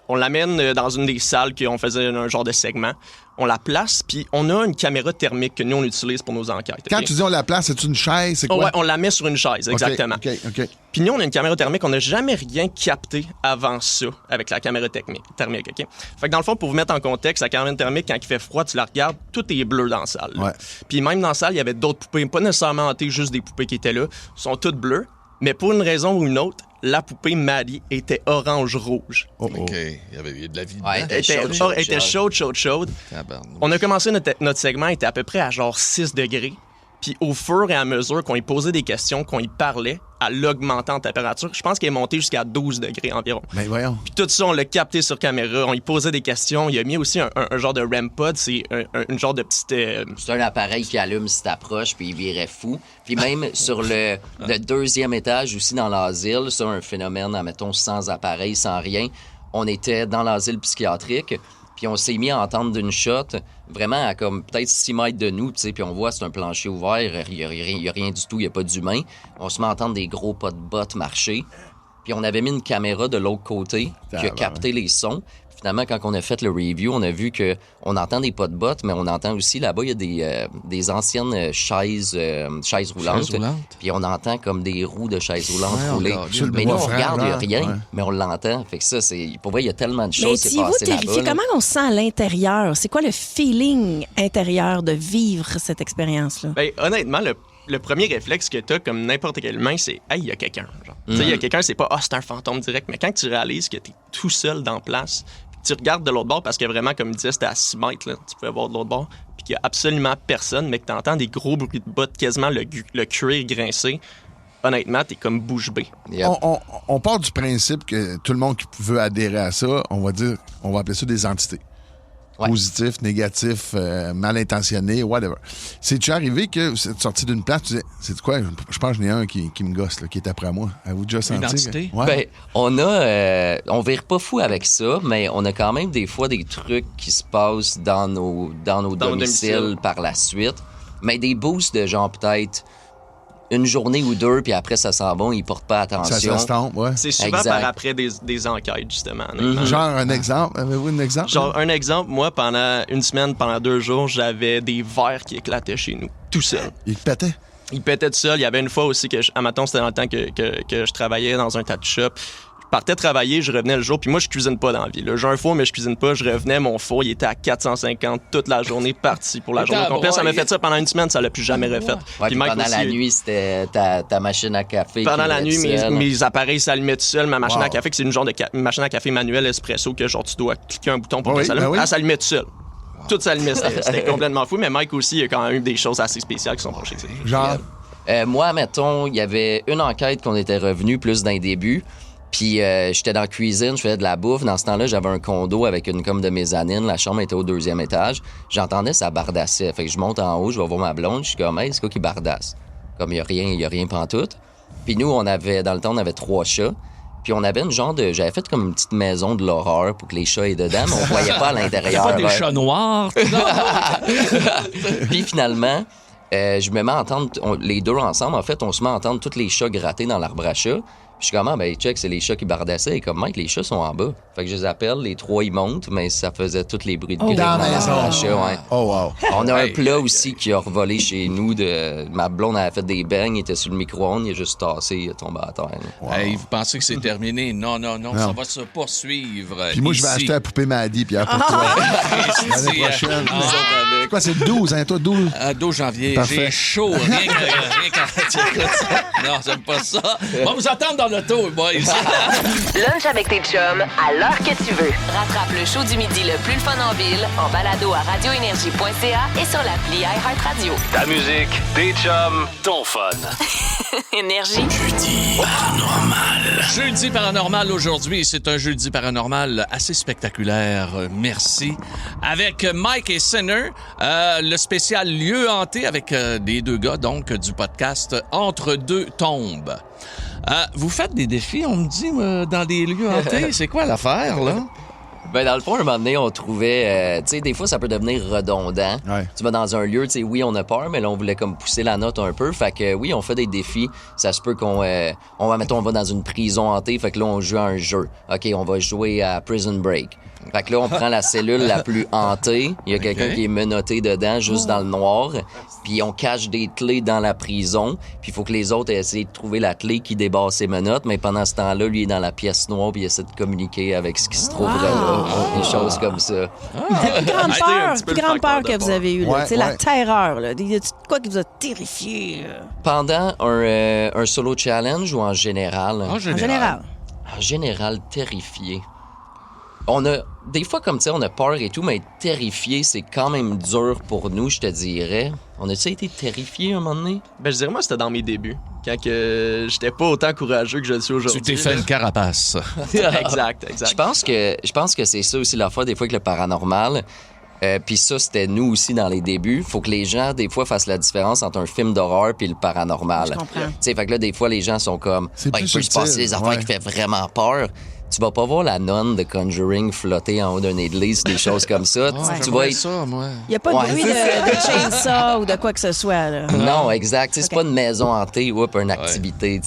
on l'amène dans une des salles qu'on faisait un genre de segment. On la place, puis on a une caméra thermique que nous, on utilise pour nos enquêtes. Quand tu dis on la place, c'est une chaise? C'est quoi? Ouais, on la met sur une chaise, exactement. OK. Puis nous, on a une caméra thermique. On n'a jamais rien capté avant ça avec la caméra thermique, OK? Fait que dans le fond, pour vous mettre en contexte, la caméra thermique, quand il fait froid, tu la regardes, tout est bleu dans la salle. Ouais. Puis même dans la salle, il y avait d'autres poupées, pas nécessairement hantées, juste des poupées qui étaient là. Sont toutes bleues. Mais pour une raison ou une autre, la poupée Maddie était orange-rouge. OK. Il y avait de la vie dedans. Ouais, elle était chaude. On a commencé notre segment, il était à peu près à genre 6 degrés. Puis au fur et à mesure qu'on y posait des questions, qu'on y parlait, elle augmentait en température. Je pense qu'elle est montée jusqu'à 12 degrés environ. Mais voyons. Puis tout ça, on l'a capté sur caméra. On y posait des questions. Il a mis aussi un genre de REM pod. C'est un genre de petite... C'est un appareil qui allume si t'approches, puis il virait fou. Puis même sur le 2e étage, aussi dans l'asile, c'est un phénomène, admettons, sans appareil, sans rien. On était dans l'asile psychiatrique. Puis on s'est mis à entendre d'une shot, vraiment à comme peut-être 6 mètres de nous, tu sais, puis on voit c'est un plancher ouvert, il y a rien du tout, il n'y a pas d'humain. On se met à entendre des gros pas de bottes marcher. Puis on avait mis une caméra de l'autre côté qui a capté les sons. Finalement, quand on a fait le review, on a vu qu'on entend des pas de bottes, mais on entend aussi, là-bas, il y a des anciennes chaises roulantes. Puis on entend comme des roues de chaises roulantes rouler. Mais nous, on regarde, il n'y a rien, mais on l'entend. Fait que ça, pour vrai, il y a tellement de choses qui se passent là-bas. Comment on se sent à l'intérieur? C'est quoi le feeling intérieur de vivre cette expérience-là? Bien, honnêtement, le premier réflexe que tu as, comme n'importe quel humain, c'est « Hey, il y a quelqu'un. » Tu sais, il y a quelqu'un, c'est pas « Ah, c'est un fantôme direct », mais quand tu réalises que tu es tout seul dans place, tu regardes de l'autre bord parce que vraiment, comme il disait, c'était à 6 mètres, là, tu pouvais voir de l'autre bord, puis qu'il n'y a absolument personne, mais que tu entends des gros bruits de bottes, quasiment le cuir grincer. Honnêtement, t'es comme bouche bée. Yep. On part du principe que tout le monde qui veut adhérer à ça, on va appeler ça des entités. Ouais. Positifs, négatifs, mal intentionnés, whatever. C'est-tu arrivé que vous êtes sorti d'une place, tu disais, c'est quoi, je pense que j'en ai un qui me gosse, là, qui est après moi. Avez-vous déjà senti? Une entité? Ouais. Ben, on vire pas fou avec ça, mais on a quand même des fois des trucs qui se passent dans nos domiciles par la suite. Mais des boosts de genre peut-être une journée ou deux, puis après, ça s'en va, ils portent pas attention. Ça s'estompe, ouais. C'est souvent par après des enquêtes, justement. Genre un exemple? Avez-vous un exemple? Genre un exemple, moi, pendant une semaine, pendant 2 jours, j'avais des verres qui éclataient chez nous, tout seul. Ils pétaient? Ils pétaient tout seul. Il y avait une fois aussi que, à matin, c'était dans le temps que je travaillais dans un tattoo shop. Je partais travailler, je revenais le jour, puis moi, je cuisine pas dans la vie. J'ai un four, mais je cuisine pas. Je revenais, mon four, il était à 450 toute la journée, parti pour la journée complète. Ça m'a fait ça pendant une semaine, ça l'a plus jamais refait. Ouais, puis pendant la nuit, c'était ta machine à café. Pendant la nuit, mes appareils s'allumaient tout seul. Ma machine à café, c'est une genre de machine à café manuelle espresso que genre tu dois cliquer un bouton pour que ça s'allume. Elle s'allumait tout seul. Tout s'allumait, c'était complètement fou. Mais Mike aussi, il y a quand même eu des choses assez spéciales qui sont proches. Genre? Moi, mettons, il y avait une enquête qu'on était revenu plus d'un début. Puis j'étais dans la cuisine, je faisais de la bouffe. Dans ce temps-là, j'avais un condo avec une comme de mezzanine. La chambre était au 2e étage. J'entendais ça bardassait. Fait que je monte en haut, je vais voir ma blonde. Je suis comme, hey, c'est quoi qui bardasse? Comme, il y a rien pantoute. Puis nous, dans le temps, on avait 3 chats. Puis on avait j'avais fait comme une petite maison de l'horreur pour que les chats aient dedans, mais on voyait pas à l'intérieur. C'est pas des chats noirs? Puis finalement, je me mets à entendre, les deux ensemble, en fait, on se met à entendre tous les chats gratter dans l'arbre à chat. Puis je suis comme, ben, check, c'est les chats qui bardassaient. Et comme, Mike, les chats sont en bas. Fait que je les appelle, les 3, ils montent, mais ça faisait tous les bruits de grippe dans l'arbre à chat, ouais. Oh, wow. On a un plat aussi qui a revolé chez nous. Ma blonde avait fait des beignes, il était sur le micro-ondes, il a juste tassé, il est tombé à terre. Wow. Hey, vous pensez que c'est terminé? Non, ça va se poursuivre. Puis moi, je vais acheter la poupée Maddy, Pierre, pour toi. L'année prochaine. C'est quoi, c'est le 12, hein, toi, 12? 12 janvier. Parfait. J'ai chaud. Rien quand tu écoutes ça. Non, j'aime pas ça. On va vous attendre dans l'auto, boys. Lunch avec tes chums, à l'heure que tu veux. Rattrape le show du midi le plus fun en ville, en balado à radioénergie.ca et sur l'appli iHeartRadio. Ta musique, tes chums, ton fun. Énergie. Jeudi paranormal. Jeudi paranormal aujourd'hui. C'est un jeudi paranormal assez spectaculaire. Merci. Avec Mike et Sinner, le spécial lieu hanté avec des 2 gars donc du podcast Entre 2 tombes. Vous faites des défis, on me dit, dans des lieux hantés. C'est quoi l'affaire, là? Ben, dans le fond, un moment donné, on trouvait... tu sais, des fois, ça peut devenir redondant. Ouais. Tu vas dans un lieu, tu sais, oui, on a peur, mais là, on voulait comme pousser la note un peu. Fait que oui, on fait des défis. Ça se peut qu'on... on va dans une prison hantée. Fait que là, on joue à un jeu. OK, on va jouer à Prison Break. Fait que là, on prend la cellule la plus hantée. Il y a quelqu'un qui est menotté dedans, juste dans le noir. Puis on cache des clés dans la prison. Puis il faut que les autres essaient de trouver la clé qui débarre ses menottes. Mais pendant ce temps-là, lui est dans la pièce noire puis il essaie de communiquer avec ce qui se trouverait là. Des choses comme ça. Plus grande peur que vous avez eue. C'est la terreur. Là. Quoi qui vous a terrifié? Pendant un solo challenge ou en général? En général. En général, terrifié. Des fois, comme tu sais, on a peur et tout, mais être terrifié, c'est quand même dur pour nous, je te dirais. On a-tu été terrifié un moment donné? Ben, je dirais, moi, c'était dans mes débuts. Quand j'étais pas autant courageux que je le suis aujourd'hui. Tu t'es fait une carapace. Exact. Je pense que c'est ça aussi la fois, des fois, avec le paranormal. Puis ça, c'était nous aussi dans les débuts. Faut que les gens, des fois, fassent la différence entre un film d'horreur puis le paranormal. Je comprends. Tu sais, fait que là, des fois, les gens sont comme, il peut se passer des affaires qui fait vraiment peur. Tu vas pas voir la nonne de Conjuring flotter en haut d'une église, des choses comme ça. Tu vas être... ça, moi. Il n'y a pas de bruit de chainsaw ou de quoi que ce soit. Là. Non, exact. C'est pas une maison hantée ou une activité.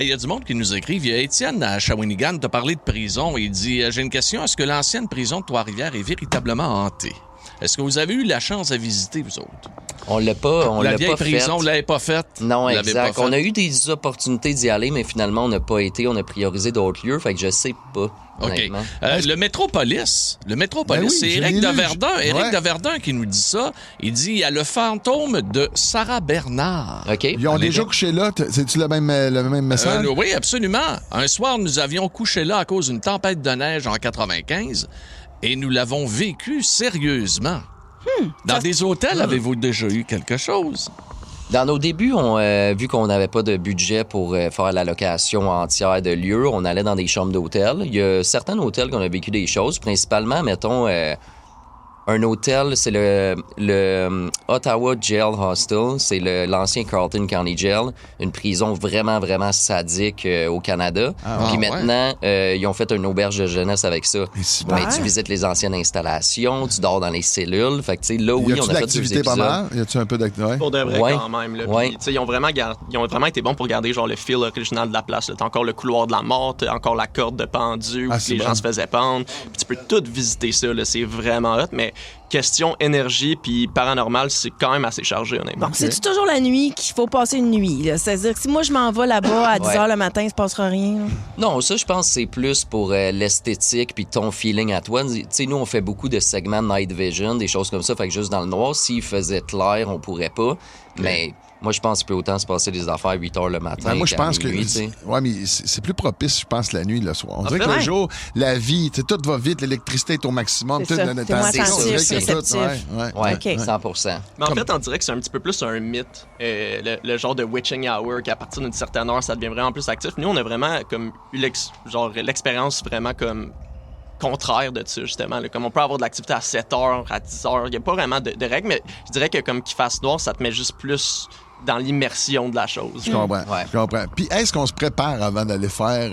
Il y a du monde qui nous écrit. Il y a Étienne à Shawinigan, t'as parlé de prison. Il dit, j'ai une question. Est-ce que l'ancienne prison de Trois-Rivières est véritablement hantée? Est-ce que vous avez eu la chance à visiter, vous autres? On l'a pas, la vieille prison, vous l'avez pas faite? Non, exact. On a eu des opportunités d'y aller, mais finalement, on n'a pas été. On a priorisé d'autres lieux, fait que je sais pas. OK. Le Métropolis, c'est Éric de Verdun. Éric de Verdun qui nous dit ça. Il dit, il y a le fantôme de Sarah Bernard. OK. Ils ont déjà couché là. C'est-tu le même message? Oui, absolument. Un soir, nous avions couché là à cause d'une tempête de neige en 95. et nous l'avons vécu sérieusement. Dans des hôtels, avez-vous déjà eu quelque chose? Dans nos débuts, vu qu'on n'avait pas de budget pour faire la location entière de lieux, on allait dans des chambres d'hôtel. Il y a certains hôtels qu'on a vécu des choses, principalement, mettons, un hôtel, c'est le Ottawa Jail Hostel. C'est l'ancien Carleton County Jail, une prison vraiment, vraiment sadique au Canada. Puis maintenant, ils ont fait une auberge de jeunesse avec ça. Mais tu visites les anciennes installations, tu dors dans les cellules. Fait que, tu sais, là, oui, on a fait des épisodes. Pas mal? Y a-tu un peu d'activité? Pour de vrai, quand même. Là. Puis, ils ont vraiment été bons pour garder genre le feel original de la place. T'as encore le couloir de la mort, t'as encore la corde de pendu où les gens se faisaient pendre. Puis tu peux tout visiter ça. Là. C'est vraiment hot, mais question énergie puis paranormal, c'est quand même assez chargé, honnêtement. Bon, c'est toujours la nuit qu'il faut passer une nuit. Là. C'est-à-dire que si moi, je m'en vais là-bas à 10 h le matin, il se passera rien. Là. Non, ça, je pense que c'est plus pour l'esthétique puis ton feeling à toi. Tu sais, nous, on fait beaucoup de segments night vision, des choses comme ça. Fait que juste dans le noir, s'il faisait clair, on pourrait pas. Mais moi, je pense qu'il peut autant se passer des affaires à 8 h le matin. Moi, je pense que. Ouais, mais c'est plus propice, je pense, la nuit, le soir. On dirait que le jour, la vie, tout va vite, l'électricité est au maximum. C'est ça. C'est moins attentif, Ouais, 100%. Mais en fait, on dirait que c'est un petit peu plus un mythe, le genre de witching hour, qu'à partir d'une certaine heure, ça devient vraiment plus actif. Nous, on a vraiment comme eu l'expérience vraiment comme contraire de ça, justement. Là. Comme on peut avoir de l'activité à 7 h, à 10 h. Il n'y a pas vraiment de règles, mais je dirais que comme qu'il fasse noir, ça te met juste plus dans l'immersion de la chose. Je comprends. Je comprends. Puis est-ce qu'on se prépare avant d'aller faire...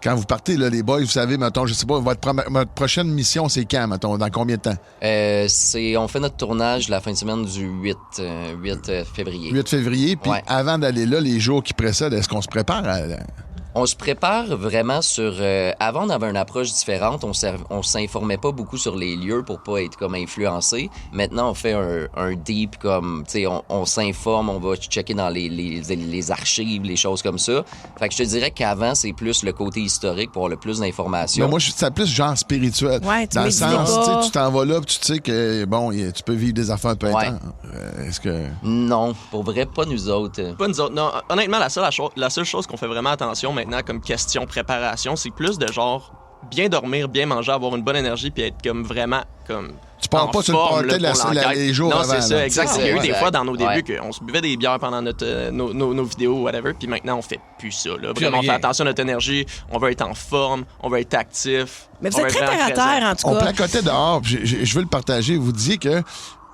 quand vous partez, là, les boys, vous savez, mettons, je sais pas, votre prochaine mission, c'est quand, mettons, dans combien de temps? On fait notre tournage la fin de semaine du 8 février. 8 février, puis avant d'aller là, les jours qui précèdent, est-ce qu'on se prépare On se prépare vraiment sur... avant, on avait une approche différente. On s'informait pas beaucoup sur les lieux pour pas être comme influencé. Maintenant, on fait un deep comme... Tu sais, on s'informe, on va checker dans les archives, les choses comme ça. Fait que je te dirais qu'avant, c'est plus le côté historique pour avoir le plus d'informations. Mais moi, c'est plus genre spirituel. Ouais, dans le sens, tu t'en vas là, puis tu sais que, bon, tu peux vivre des affaires un peu intenses. Est-ce que... Non, pour vrai, pas nous autres. Pas nous autres, non. Honnêtement, la seule chose qu'on fait vraiment attention maintenant comme question préparation, c'est plus de genre bien dormir, bien manger, avoir une bonne énergie puis être comme vraiment comme tu pars pas sur le party les jours non, avant. Non, c'est ça, exact. Il y a eu des fois dans nos débuts Ouais. qu'on se buvait des bières pendant nos vidéos, whatever, puis maintenant on fait plus ça. Là. Vraiment, on fait attention à notre énergie, on veut être en forme, on veut être actif. Mais vous êtes très terre à terre, en tout cas. On placotait dehors, je veux le partager. Vous disiez que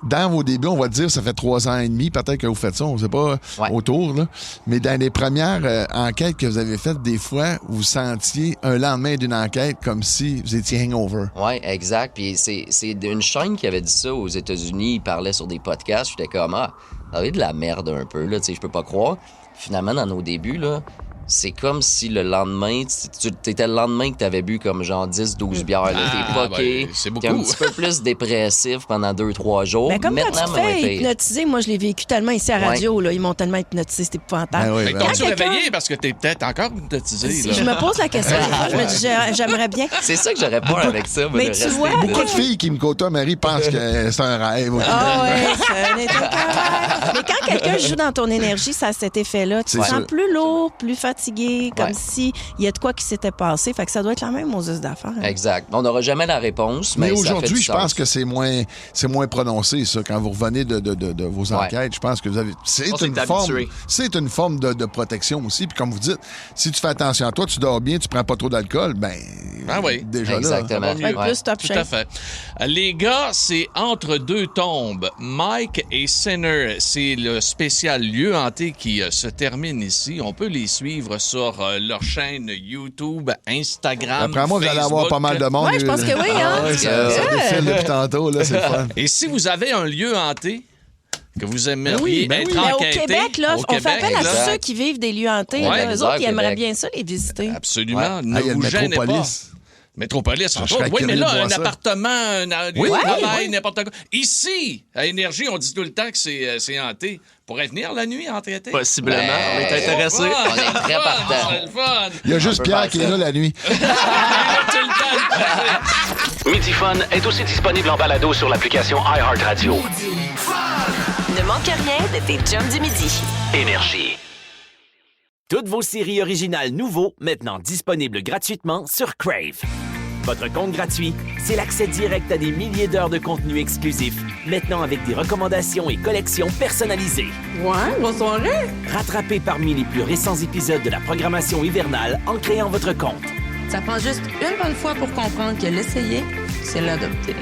dans vos débuts, on va dire, ça fait 3 ans et demi, peut-être que vous faites ça, on ne sait pas autour, là. Mais dans les premières enquêtes que vous avez faites, des fois, vous sentiez un lendemain d'une enquête comme si vous étiez hangover. Oui, exact. Puis c'est une chaîne qui avait dit ça aux États-Unis. Il parlait sur des podcasts. J'étais comme, ça avait de la merde un peu, là, tu sais, je peux pas croire. Finalement, dans nos débuts, là, c'est comme si le lendemain, t'étais le lendemain que t'avais bu comme genre 10-12 bières. T'es poqué, t'es un petit peu plus dépressif pendant 2-3 jours. Mais comme maintenant, quand tu te fais hypnotiser, moi je l'ai vécu tellement ici à radio, là, ils m'ont tellement hypnotisé, c'était épouvantable. Mais t'as-tu réveillé parce que t'es peut-être encore hypnotisé? Je me pose la question, je me dis j'aimerais bien. C'est ça que j'aurais peur avec ça. Mais tu vois, beaucoup de filles qui me côtoient, Marie, pensent que c'est un rêve. Ah ouais, ce n'était qu'un rêve. Mais quand quelqu'un joue dans ton énergie, ça a cet effet-là. Tu te sens plus lourd, plus fatigué, comme si il y a de quoi qui s'était passé. Fait que ça doit être la même aux us d'affaires. Exact. On n'aura jamais la réponse, mais aujourd'hui, je pense que c'est moins prononcé, ça. Quand vous revenez de vos enquêtes, je pense que vous avez... C'est une forme de protection aussi. Puis comme vous dites, si tu fais attention à toi, tu dors bien, tu prends pas trop d'alcool, déjà exactement. là. Exactement. Plus top Tout à fait. Les gars, c'est Entre deux tombes. Mike et Sinner, c'est le spécial lieu hanté qui se termine ici. On peut les suivre sur leur chaîne YouTube, Instagram, Après moi, vous allez avoir pas mal de monde. Oui, je pense que oui. Hein? Ça défile depuis tantôt, là, c'est le fun. Et si vous avez un lieu hanté que vous aimeriez être enquêté... Au Québec, là, on fait appel à là, ceux qui vivent des lieux hantés. Ouais, eux autres, ils aimeraient bien ça, les visiter. Absolument. Ne vous gênez pas. Métropolis, entre autres. Oui, mais là, un appartement, un travail, n'importe quoi. Ici, à Énergie, on dit tout le temps que c'est hanté. Pourrait venir la nuit enquêter? Possiblement. On est intéressés. On est très partants. C'est le fun. Il y a juste Pierre qui est là la nuit. Midi Fun est aussi disponible en balado sur l'application iHeartRadio. Ne manque rien de tes chums du midi. Énergie. Toutes vos séries originales nouveaux, maintenant disponibles gratuitement sur Crave. Votre compte gratuit, c'est l'accès direct à des milliers d'heures de contenu exclusif, maintenant avec des recommandations et collections personnalisées. Ouais, bonne soirée! Rattrapez parmi les plus récents épisodes de la programmation hivernale en créant votre compte. Ça prend juste une bonne fois pour comprendre que l'essayer, c'est l'adopter.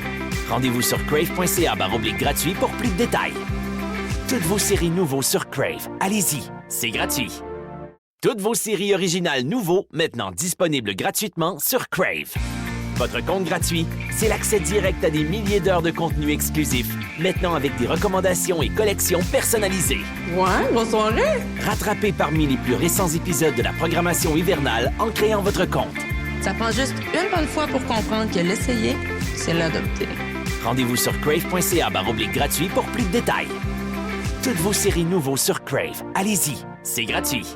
Rendez-vous sur crave.ca/gratuit pour plus de détails. Toutes vos séries nouveaux sur Crave. Allez-y, c'est gratuit. Toutes vos séries originales nouveaux, maintenant disponibles gratuitement sur Crave. Votre compte gratuit, c'est l'accès direct à des milliers d'heures de contenu exclusif, maintenant avec des recommandations et collections personnalisées. Ouais, bonne soirée! Rattrapez parmi les plus récents épisodes de la programmation hivernale en créant votre compte. Ça prend juste une bonne fois pour comprendre que l'essayer, c'est l'adopter. Rendez-vous sur crave.ca/gratuit pour plus de détails. Toutes vos séries nouveaux sur Crave. Allez-y, c'est gratuit.